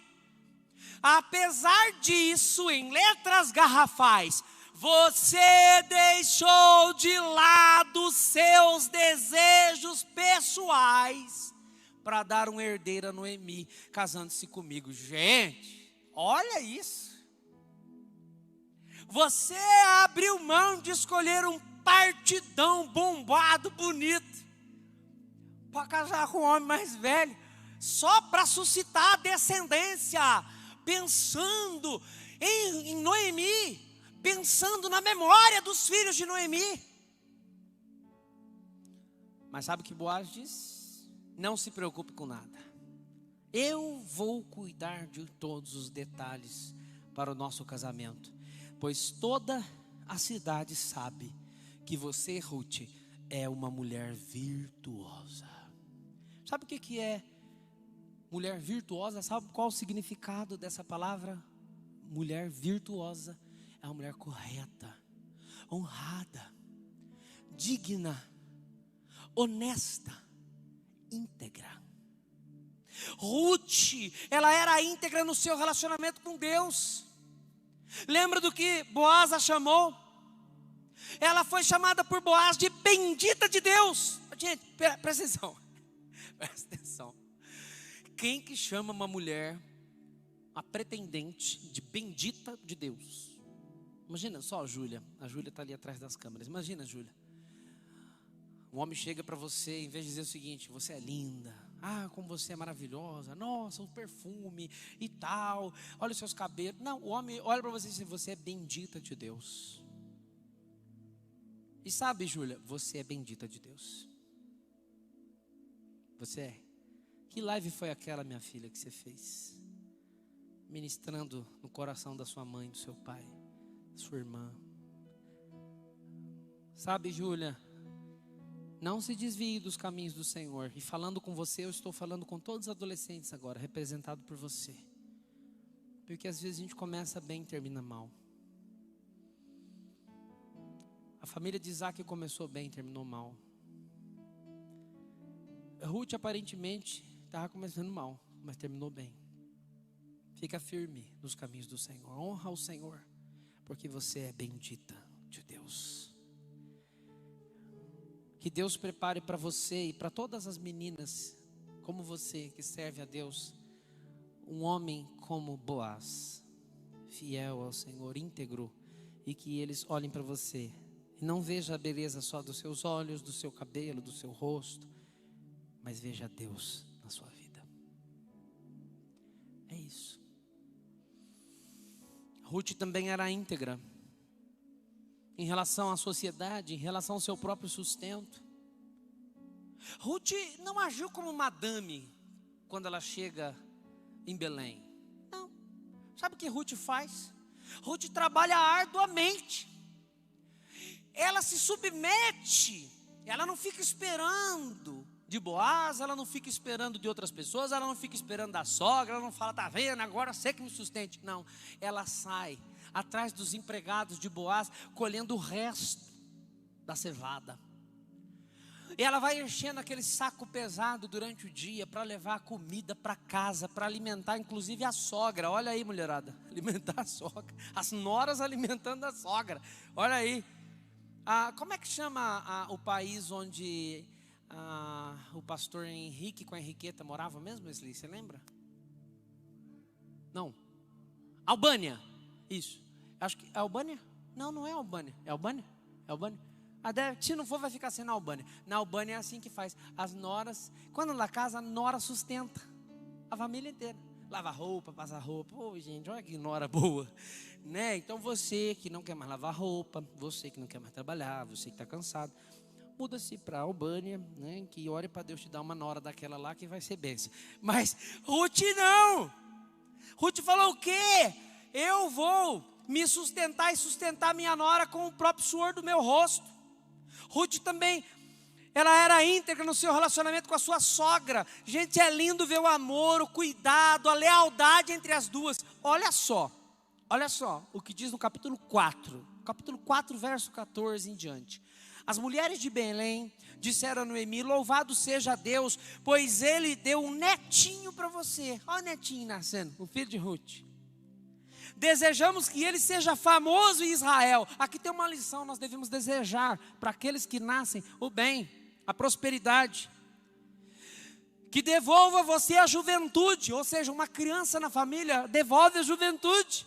Speaker 1: Apesar disso, em letras garrafais, você deixou de lado seus desejos pessoais para dar uma herdeira a Noemi, casando-se comigo. Gente, olha isso. Você abriu mão de escolher um partidão bombado, bonito, para casar com um homem mais velho, só para suscitar a descendência, pensando em Noemi, pensando na memória dos filhos de Noemi. Mas sabe o que Boaz diz? Não se preocupe com nada. Eu vou cuidar de todos os detalhes para o nosso casamento, pois toda a cidade sabe que você, Ruth, é uma mulher virtuosa. Sabe o que é mulher virtuosa? Sabe qual o significado dessa palavra? Mulher virtuosa é uma mulher correta, honrada, digna, honesta, íntegra. Ruth, ela era íntegra no seu relacionamento com Deus. Lembra do que Boaz a chamou? Ela foi chamada por Boaz de bendita de Deus. Gente, presta atenção. Presta atenção. Quem que chama uma mulher, a pretendente de bendita de Deus? Imagina só a Júlia está ali atrás das câmeras. Imagina, Júlia. Um homem chega para você, em vez de dizer o seguinte: você é linda, como você é maravilhosa, nossa, o perfume e tal, olha os seus cabelos. Não, o homem olha para você e diz: você é bendita de Deus. E sabe, Júlia, você é bendita de Deus. Você é. Que live foi aquela, minha filha, que você fez? Ministrando no coração da sua mãe, do seu pai, da sua irmã. Sabe, Júlia, não se desvie dos caminhos do Senhor. E falando com você, eu estou falando com todos os adolescentes agora, representado por você. Porque às vezes a gente começa bem e termina mal. A família de Isaac começou bem e terminou mal. Ruth aparentemente estava começando mal, mas terminou bem. Fica firme nos caminhos do Senhor. Honra o Senhor, porque você é bendita de Deus. Que Deus prepare para você e para todas as meninas como você, que serve a Deus, um homem como Boaz, fiel ao Senhor, íntegro, e que eles olhem para você e não veja a beleza só dos seus olhos, do seu cabelo, do seu rosto, mas veja Deus na sua vida. É isso. Ruth também era íntegra em relação à sociedade, em relação ao seu próprio sustento. Ruth não agiu como madame quando ela chega em Belém. Não. Sabe o que Ruth faz? Ruth trabalha arduamente. Ela se submete. Ela não fica esperando de Boaz, ela não fica esperando de outras pessoas, ela não fica esperando da sogra, ela não fala: tá vendo, agora você que me sustente. Não, ela sai atrás dos empregados de Boaz, colhendo o resto da cevada. E ela vai enchendo aquele saco pesado durante o dia para levar comida para casa, para alimentar inclusive a sogra. Olha aí, mulherada, alimentar a sogra, as noras alimentando a sogra. Olha aí, como é que chama o país onde o pastor Henrique com a Henriqueta morava mesmo, Wesley? Você lembra? Não, Albânia. Isso, acho que é Albânia. Não, não é Albânia. É Albânia? É Albânia? Se não for, vai ficar sendo Albânia. Na Albânia é assim que faz. As noras, quando ela casa, a nora sustenta a família inteira. Lava roupa, passa roupa. Pô, gente, olha que nora boa, né? Então você que não quer mais lavar roupa, você que não quer mais trabalhar, você que está cansado, muda-se para Albânia, né? Que ore para Deus te dar uma nora daquela lá que vai ser bênção. Mas Ruth não. Ruth falou: o quê? Eu vou me sustentar e sustentar minha nora com o próprio suor do meu rosto. Ruth também, ela era íntegra no seu relacionamento com a sua sogra. Gente, é lindo ver o amor, o cuidado, a lealdade entre as duas. Olha só o que diz no capítulo 4, verso 14 em diante. As mulheres de Belém disseram a Noemi: louvado seja Deus, pois Ele deu um netinho para você. Olha o netinho nascendo, o filho de Ruth. Desejamos que ele seja famoso em Israel. Aqui tem uma lição: nós devemos desejar para aqueles que nascem o bem, a prosperidade. Que devolva você a juventude, ou seja, uma criança na família devolve a juventude.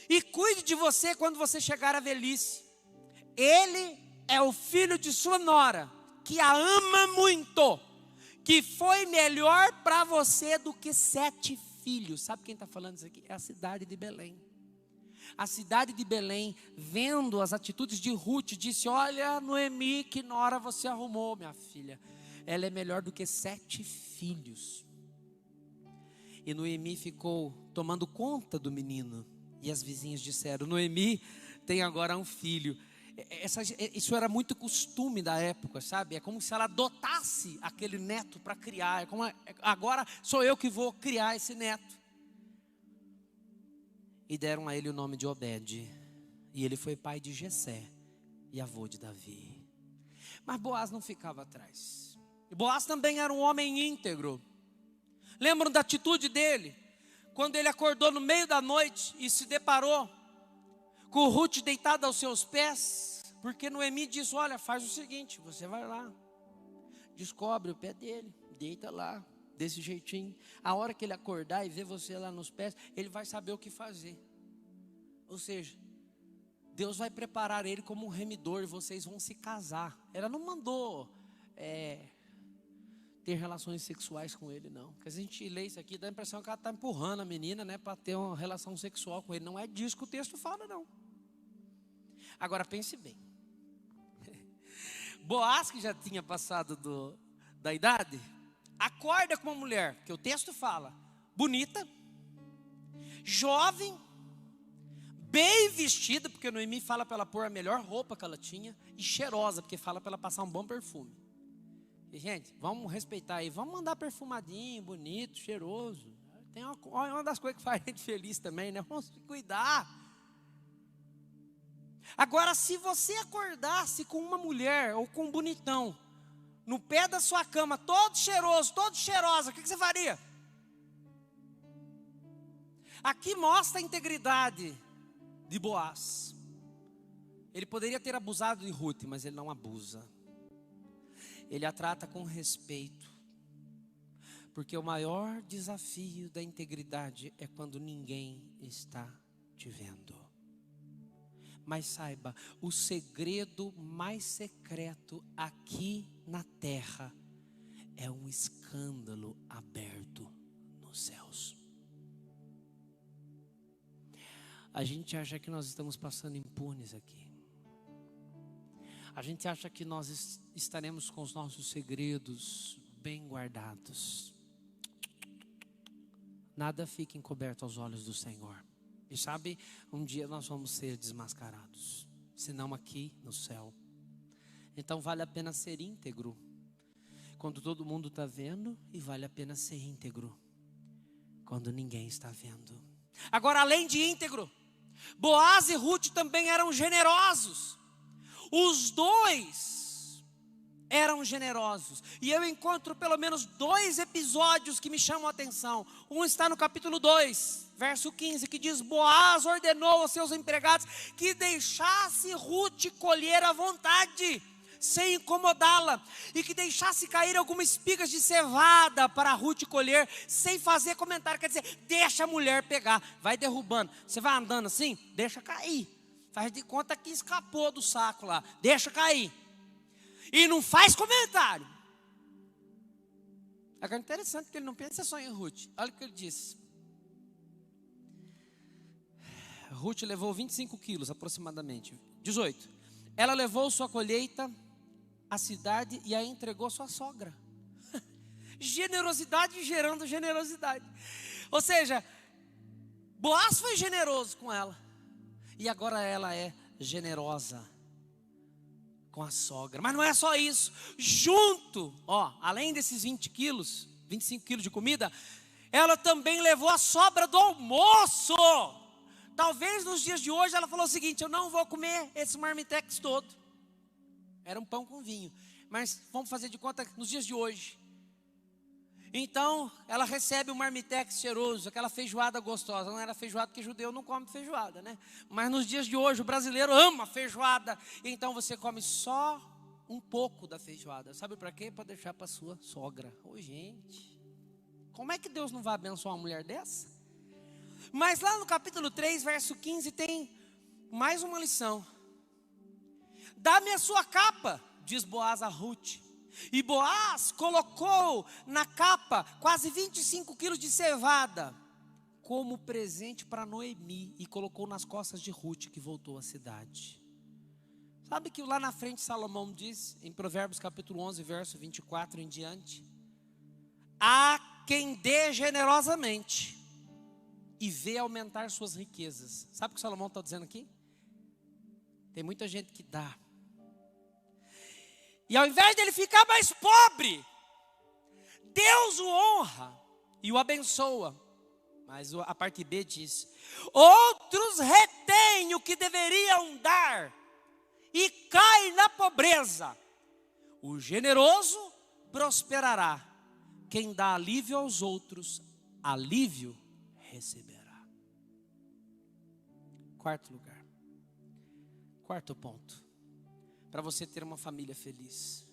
Speaker 1: E cuide de você quando você chegar à velhice. Ele é o filho de sua nora, que a ama muito, que foi melhor para você do que 7 filhos. Sabe quem está falando isso aqui? É a cidade de Belém. A cidade de Belém, vendo as atitudes de Ruth, disse: olha, Noemi, que nora você arrumou, minha filha. Ela é melhor do que 7 filhos. E Noemi ficou tomando conta do menino. E as vizinhas disseram: Noemi tem agora um filho. Isso era muito costume da época, sabe? É como se ela adotasse aquele neto para criar. É como, agora sou eu que vou criar esse neto. E deram a ele o nome de Obed. E ele foi pai de Jessé e avô de Davi. Mas Boaz não ficava atrás. Boaz também era um homem íntegro. Lembram da atitude dele? Quando ele acordou no meio da noite e se deparou com Ruth deitada aos seus pés, porque Noemi disse: olha, faz o seguinte, você vai lá, descobre o pé dele, deita lá, desse jeitinho. A hora que ele acordar e ver você lá nos pés, ele vai saber o que fazer. Ou seja, Deus vai preparar ele como um remidor e vocês vão se casar. Ela não mandou ter relações sexuais com ele, não. Porque a gente lê isso aqui, dá a impressão que ela está empurrando a menina, né, para ter uma relação sexual com ele. Não é disso que o texto fala, não. Agora pense bem. Boaz, que já tinha passado da idade, acorda com uma mulher, que o texto fala, bonita, jovem, bem vestida, porque Noemi fala para ela pôr a melhor roupa que ela tinha, e cheirosa, porque fala para ela passar um bom perfume. E, gente, vamos respeitar aí, vamos mandar perfumadinho, bonito, cheiroso. Tem uma das coisas que faz a gente feliz também, né? Vamos cuidar. Agora, se você acordasse com uma mulher ou com um bonitão no pé da sua cama, todo cheiroso, todo cheirosa, o que você faria? Aqui mostra a integridade de Boaz. Ele poderia ter abusado de Ruth, mas ele não abusa. Ele a trata com respeito. Porque o maior desafio da integridade é quando ninguém está te vendo. Mas saiba, o segredo mais secreto aqui na terra é um escândalo aberto nos céus. A gente acha que nós estamos passando impunes aqui. A gente acha que nós estaremos com os nossos segredos bem guardados. Nada fica encoberto aos olhos do Senhor. E sabe, um dia nós vamos ser desmascarados, se não aqui no céu. Então vale a pena ser íntegro quando todo mundo está vendo, e vale a pena ser íntegro quando ninguém está vendo. Agora, além de íntegro, Boaz e Ruth também eram generosos. Os dois eram generosos. E eu encontro pelo menos 2 episódios que me chamam a atenção. Um está no capítulo 2, verso 15, que diz: Boaz ordenou aos seus empregados que deixasse Ruth colher à vontade, sem incomodá-la, e que deixasse cair algumas espigas de cevada para Ruth colher, sem fazer comentário. Quer dizer, deixa a mulher pegar, vai derrubando. Você vai andando assim, deixa cair. Faz de conta que escapou do saco lá, deixa cair. E não faz comentário. Agora, interessante que ele não pensa só em Ruth. Olha o que ele disse. Ruth levou 25 quilos aproximadamente. 18. Ela levou sua colheita à cidade e a entregou à sua sogra. Generosidade gerando generosidade. Ou seja, Boaz foi generoso com ela. E agora ela é generosa com a sogra. Mas não é só isso. Junto, além desses 20 quilos, 25 quilos de comida, ela também levou a sobra do almoço. Talvez nos dias de hoje ela falou o seguinte: eu não vou comer esse marmitex todo. Era um pão com vinho. Mas vamos fazer de conta nos dias de hoje. Então ela recebe um marmitex cheiroso, aquela feijoada gostosa. Não era feijoada porque judeu não come feijoada, né? Mas nos dias de hoje o brasileiro ama feijoada. Então você come só um pouco da feijoada. Sabe para quê? Para deixar para sua sogra. Ô, gente, como é que Deus não vai abençoar uma mulher dessa? Mas lá no capítulo 3, verso 15, tem mais uma lição. Dá-me a sua capa, diz Boaz a Ruth. E Boaz colocou na capa quase 25 quilos de cevada como presente para Noemi, e colocou nas costas de Ruth, que voltou à cidade. Sabe que lá na frente Salomão diz, em Provérbios capítulo 11, verso 24 em diante: há quem dê generosamente e vê aumentar suas riquezas. Sabe o que Salomão está dizendo aqui? Tem muita gente que dá, e ao invés dele ficar mais pobre, Deus o honra e o abençoa. Mas a parte B diz: outros retêm o que deveriam dar e caem na pobreza. O generoso prosperará. Quem dá alívio aos outros, alívio receberá. Quarto lugar. Quarto ponto. Para você ter uma família feliz.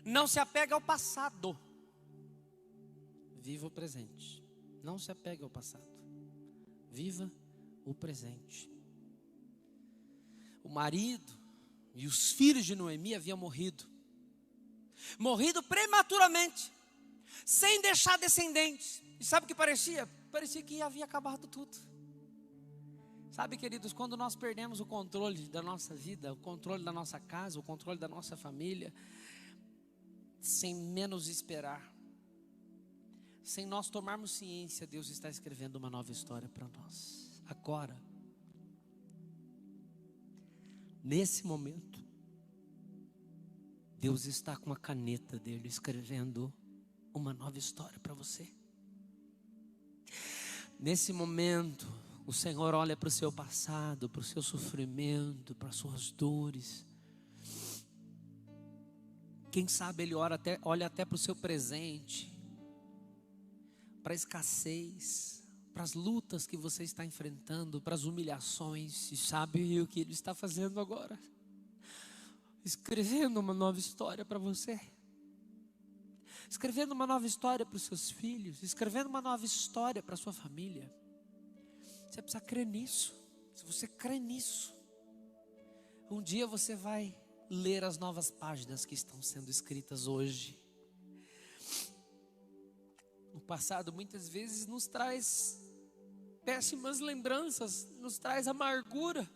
Speaker 1: Não se apegue ao passado. Viva o presente. Não se apegue ao passado. Viva o presente. O marido e os filhos de Noemi haviam morrido. Morrido prematuramente, sem deixar descendentes. E sabe o que parecia? Parecia que havia acabado tudo. Sabe, queridos, quando nós perdemos o controle da nossa vida, o controle da nossa casa, o controle da nossa família, sem menos esperar, sem nós tomarmos ciência, Deus está escrevendo uma nova história para nós. Agora, nesse momento, Deus está com a caneta dele escrevendo uma nova história para você. Nesse momento, o Senhor olha para o seu passado, para o seu sofrimento, para as suas dores. Quem sabe Ele olha até para o seu presente, para a escassez, para as lutas que você está enfrentando, para as humilhações. E sabe o que Ele está fazendo agora? Escrevendo uma nova história para você. Escrevendo uma nova história para os seus filhos. Escrevendo uma nova história para a sua família. Você precisa crer nisso. Se você crê nisso, um dia você vai ler as novas páginas que estão sendo escritas hoje. O passado muitas vezes nos traz péssimas lembranças, nos traz amargura.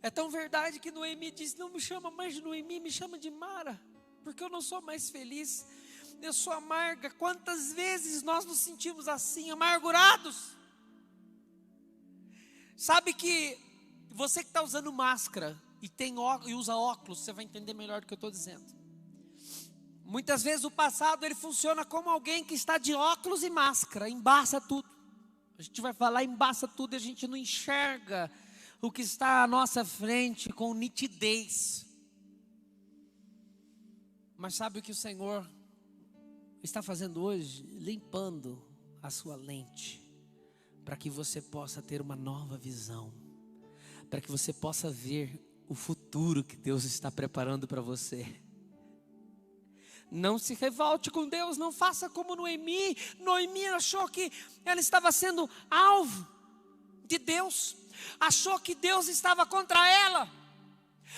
Speaker 1: É tão verdade que Noemi diz: não me chama mais de Noemi, me chama de Mara, porque eu não sou mais feliz, eu sou amarga. Quantas vezes nós nos sentimos assim, amargurados? Sabe que você que está usando máscara e usa óculos, você vai entender melhor do que eu estou dizendo. Muitas vezes o passado ele funciona como alguém que está de óculos e máscara, embaça tudo. A gente vai falar, embaça tudo, e a gente não enxerga o que está à nossa frente com nitidez. Mas sabe o que o Senhor está fazendo hoje? Limpando a sua lente, para que você possa ter uma nova visão, para que você possa ver o futuro que Deus está preparando para você. Não se revolte com Deus, não faça como Noemi. Noemi achou que ela estava sendo alvo de Deus, achou que Deus estava contra ela,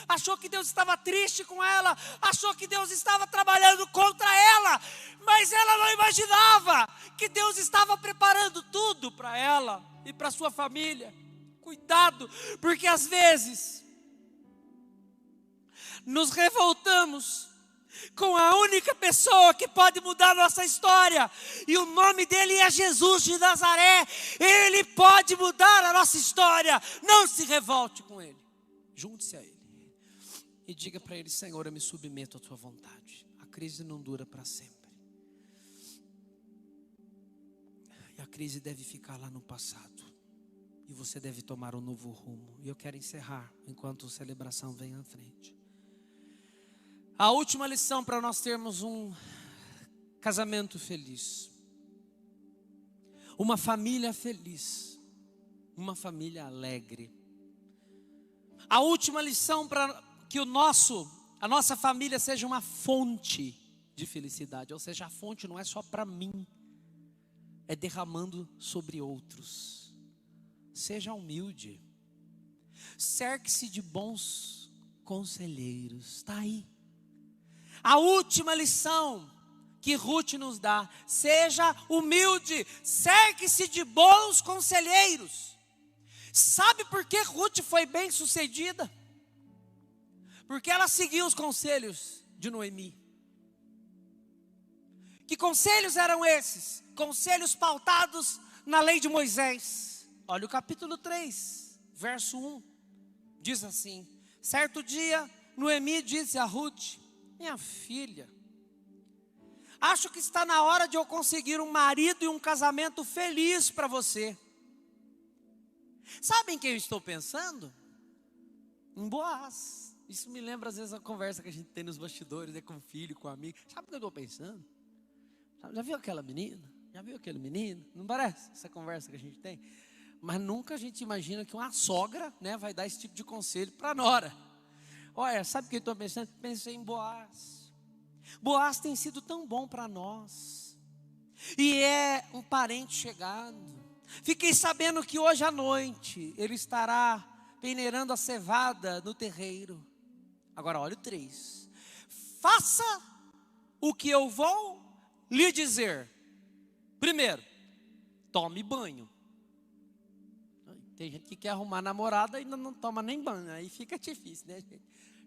Speaker 1: achou que Deus estava triste com ela, achou que Deus estava trabalhando contra ela, mas ela não imaginava que Deus estava preparando tudo para ela e para sua família. Cuidado, porque às vezes nos revoltamos com a única pessoa que pode mudar nossa história, e o nome dele é Jesus de Nazaré. Ele pode mudar a nossa história. Não se revolte com ele, junte-se a ele e diga para ele: Senhor, eu me submeto à tua vontade. A crise não dura para sempre, e a crise deve ficar lá no passado, e você deve tomar um novo rumo. E eu quero encerrar enquanto a celebração vem à frente. A última lição para nós termos um casamento feliz, uma família feliz, uma família alegre. A última lição para que a nossa família seja uma fonte de felicidade, ou seja, a fonte não é só para mim, é derramando sobre outros. Seja humilde, cerque-se de bons conselheiros. Está aí a última lição que Ruth nos dá: seja humilde, cerque-se de bons conselheiros. Sabe por que Ruth foi bem sucedida? Porque ela seguiu os conselhos de Noemi. Que conselhos eram esses? Conselhos pautados na lei de Moisés. Olha o capítulo 3, verso 1. Diz assim: certo dia, Noemi disse a Ruth: minha filha, acho que está na hora de eu conseguir um marido e um casamento feliz para você. Sabem quem eu estou pensando? Em Boaz. Isso me lembra às vezes a conversa que a gente tem nos bastidores, com o filho, com o amigo. Sabe o que eu estou pensando? Já viu aquela menina? Já viu aquele menino? Não parece essa conversa que a gente tem? Mas nunca a gente imagina que uma sogra, vai dar esse tipo de conselho para a nora. Olha, sabe o que eu estou pensando? Pensei em Boaz. Boaz tem sido tão bom para nós. E é um parente chegado. Fiquei sabendo que hoje à noite ele estará peneirando a cevada no terreiro. Agora olha o 3. Faça o que eu vou lhe dizer. Primeiro, tome banho. Tem gente que quer arrumar namorada e ainda não toma nem banho. Aí fica difícil, né, gente?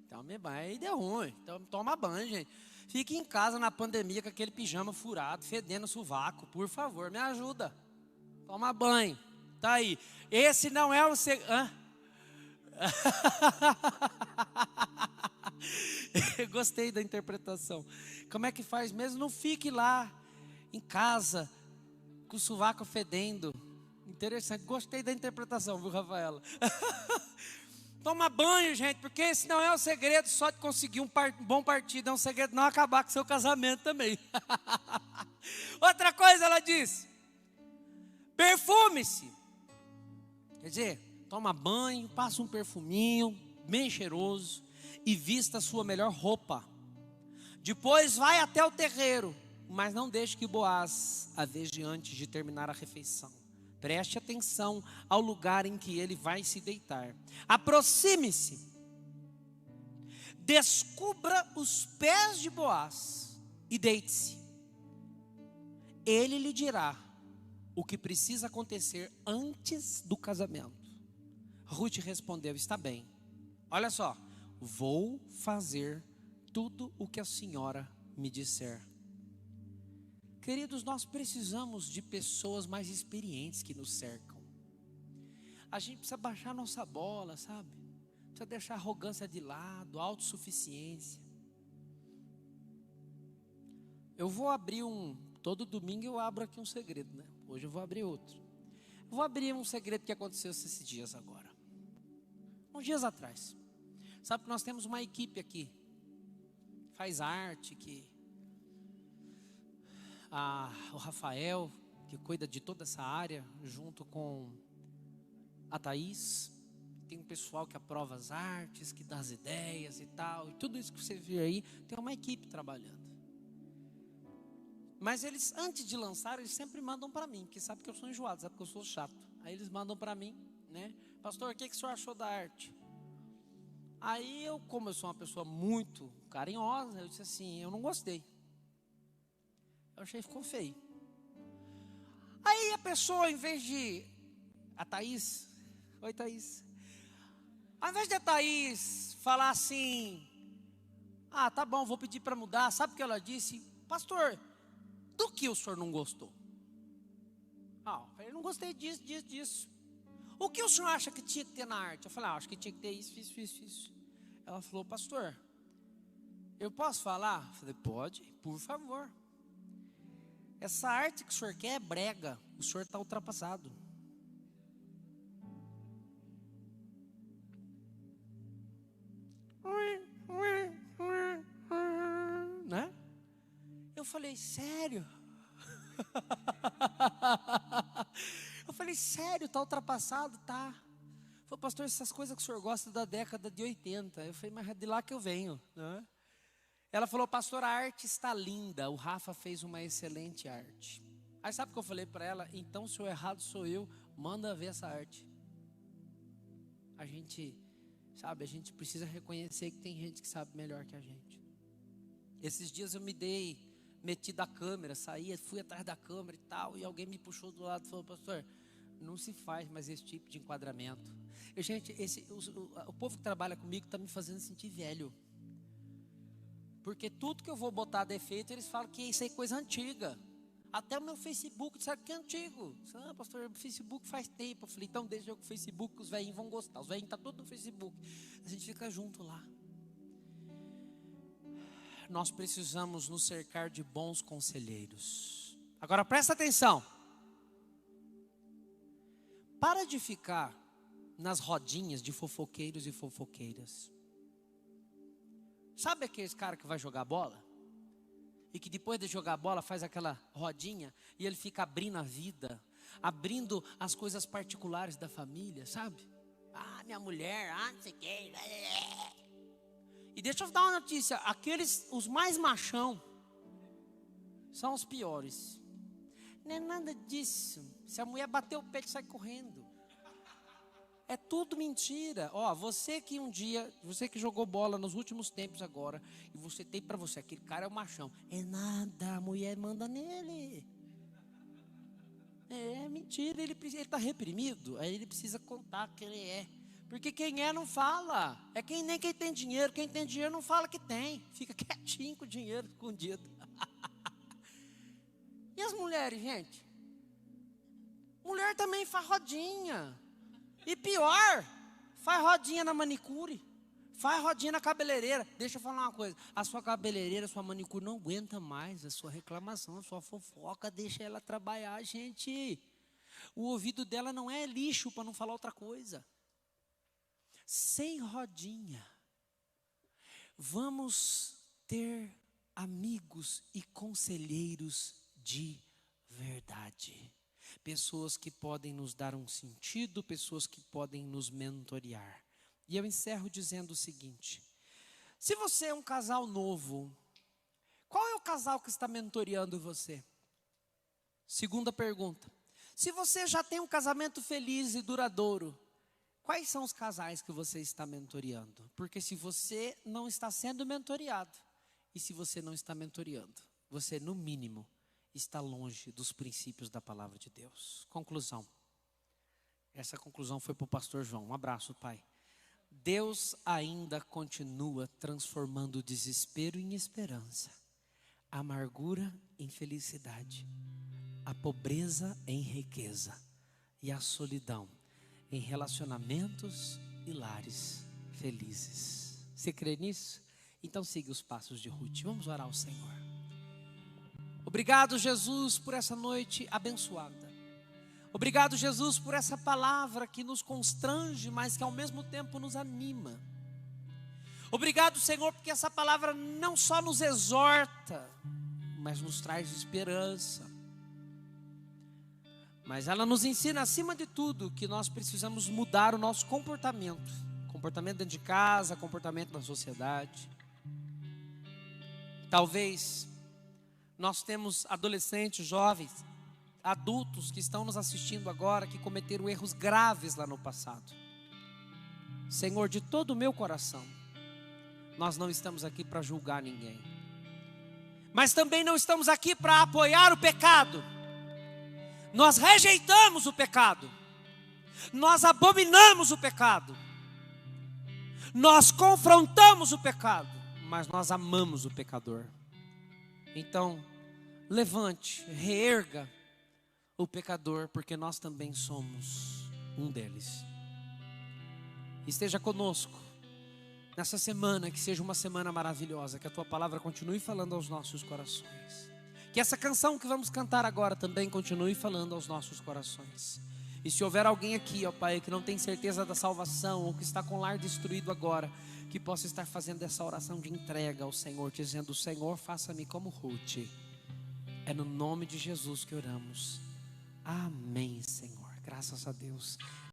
Speaker 1: Tome banho, aí deu ruim. Então toma banho, gente. Fique em casa na pandemia com aquele pijama furado, fedendo sovaco. Por favor, me ajuda. Toma banho. Tá aí. Esse não é o segredo. Gostei da interpretação. Como é que faz mesmo? Não fique lá em casa com o sovaco fedendo. Interessante. Gostei da interpretação, viu, Rafaela? Toma banho, gente, porque esse não é o segredo só de conseguir um bom partido. É um segredo não acabar com seu casamento também. Outra coisa ela diz: perfume-se. Quer dizer, toma banho, passa um perfuminho bem cheiroso e vista a sua melhor roupa. Depois vai até o terreiro, mas não deixe que Boaz a veja antes de terminar a refeição. Preste atenção ao lugar em que ele vai se deitar. Aproxime-se. Descubra os pés de Boaz e deite-se. Ele lhe dirá o que precisa acontecer antes do casamento. Ruth respondeu: está bem. Olha só, vou fazer tudo o que a senhora me disser. Queridos, nós precisamos de pessoas mais experientes que nos cercam. A gente precisa baixar nossa bola, sabe? Precisa deixar a arrogância de lado, a autossuficiência. Eu vou abrir todo domingo eu abro aqui um segredo, né? Hoje eu vou abrir outro. Eu vou abrir um segredo que aconteceu esses dias agora. Uns dias atrás. Sabe que nós temos uma equipe aqui, faz arte, o Rafael, que cuida de toda essa área, junto com a Thaís. Tem um pessoal que aprova as artes, que dá as ideias e tal. E tudo isso que você vê aí, tem uma equipe trabalhando. Mas eles, antes de lançar, eles sempre mandam para mim, porque sabe que eu sou enjoado, sabe que eu sou chato. Aí eles mandam para mim, né? Pastor, o que o senhor achou da arte? Aí eu, como eu sou uma pessoa muito carinhosa, eu disse assim: eu não gostei. Eu achei que ficou feio. Aí a pessoa, em vez de... A Thaís... Oi, Thaís. Ao invés de a Thaís falar assim: ah, tá bom, vou pedir para mudar. Sabe o que ela disse? Pastor, do que o senhor não gostou? Eu não gostei disso. O que o senhor acha que tinha que ter na arte? Eu falei: acho que tinha que ter isso. Ela falou: pastor, eu posso falar? Eu falei: pode, por favor. Essa arte que o senhor quer é brega. O senhor está ultrapassado. Né? Eu falei: sério? Eu falei: sério, está ultrapassado? Tá. Falei: pastor, essas coisas que o senhor gosta da década de 80. Eu falei: mas é de lá que eu venho, né? Ela falou: pastor, a arte está linda. O Rafa fez uma excelente arte. Aí sabe o que eu falei para ela? Então, se o errado sou eu, manda ver essa arte. A gente precisa reconhecer que tem gente que sabe melhor que a gente. Esses dias eu meti da câmera, fui atrás da câmera e tal, e alguém me puxou do lado e falou: pastor, não se faz mais esse tipo de enquadramento. O povo que trabalha comigo está me fazendo sentir velho. Porque tudo que eu vou botar defeito, eles falam que isso é coisa antiga. Até o meu Facebook disseram que é antigo. Ah, pastor, o Facebook faz tempo. Eu falei: então deixa eu com o Facebook, os velhinhos vão gostar. Os velhinhos estão todos no Facebook. A gente fica junto lá. Nós precisamos nos cercar de bons conselheiros. Agora presta atenção. Para de ficar nas rodinhas de fofoqueiros e fofoqueiras. Sabe aqueles cara que vai jogar bola? E que depois de jogar bola faz aquela rodinha e ele fica abrindo a vida, abrindo as coisas particulares da família, sabe? Ah, minha mulher, não sei o que. E deixa eu dar uma notícia, os mais machão, são os piores. Não é nada disso. Se a mulher bater o peito, sai correndo. É tudo mentira. Ó, você que jogou bola nos últimos tempos agora, e você tem pra você, aquele cara é o machão. É nada, a mulher manda nele. É mentira, ele tá reprimido, aí ele precisa contar que ele é. Porque quem é não fala. É nem quem tem dinheiro. Quem tem dinheiro não fala que tem. Fica quietinho com o dinheiro escondido. E as mulheres, gente? Mulher também faz rodinha. E pior, faz rodinha na manicure. Faz rodinha na cabeleireira. Deixa eu falar uma coisa. A sua cabeleireira, a sua manicure não aguenta mais a sua reclamação, a sua fofoca. Deixa ela trabalhar, gente. O ouvido dela não é lixo, para não falar outra coisa. Sem rodinha. Vamos ter amigos e conselheiros de verdade. Pessoas que podem nos dar um sentido, pessoas que podem nos mentorear. E eu encerro dizendo o seguinte: se você é um casal novo, qual é o casal que está mentoreando você? Segunda pergunta: se você já tem um casamento feliz e duradouro, quais são os casais que você está mentoreando? Porque se você não está sendo mentoreado, e se você não está mentoreando, você no mínimo está longe dos princípios da palavra de Deus. Conclusão. Essa conclusão foi para o pastor João. Um abraço, pai. Deus ainda continua transformando o desespero em esperança, a amargura em felicidade, a pobreza em riqueza e a solidão em relacionamentos e lares felizes. Você crê nisso? Então siga os passos de Ruth. Vamos orar ao Senhor. Obrigado, Jesus, por essa noite abençoada. Obrigado, Jesus, por essa palavra que nos constrange, mas que ao mesmo tempo nos anima. Obrigado, Senhor, porque essa palavra não só nos exorta, mas nos traz esperança. Mas ela nos ensina, acima de tudo, que nós precisamos mudar o nosso comportamento. Comportamento dentro de casa, comportamento na sociedade. Talvez nós temos adolescentes, jovens, adultos que estão nos assistindo agora, que cometeram erros graves lá no passado. Senhor, de todo o meu coração, nós não estamos aqui para julgar ninguém, mas também não estamos aqui para apoiar o pecado. Nós rejeitamos o pecado, nós abominamos o pecado, nós confrontamos o pecado, mas nós amamos o pecador. Então, levante, reerga o pecador, porque nós também somos um deles. Esteja conosco nessa semana, que seja uma semana maravilhosa, que a tua palavra continue falando aos nossos corações, que essa canção que vamos cantar agora também continue falando aos nossos corações. E se houver alguém aqui, ó Pai, que não tem certeza da salvação, ou que está com o lar destruído agora, que possa estar fazendo essa oração de entrega ao Senhor, dizendo: Senhor, faça-me como Ruth. É no nome de Jesus que oramos. Amém, Senhor. Graças a Deus.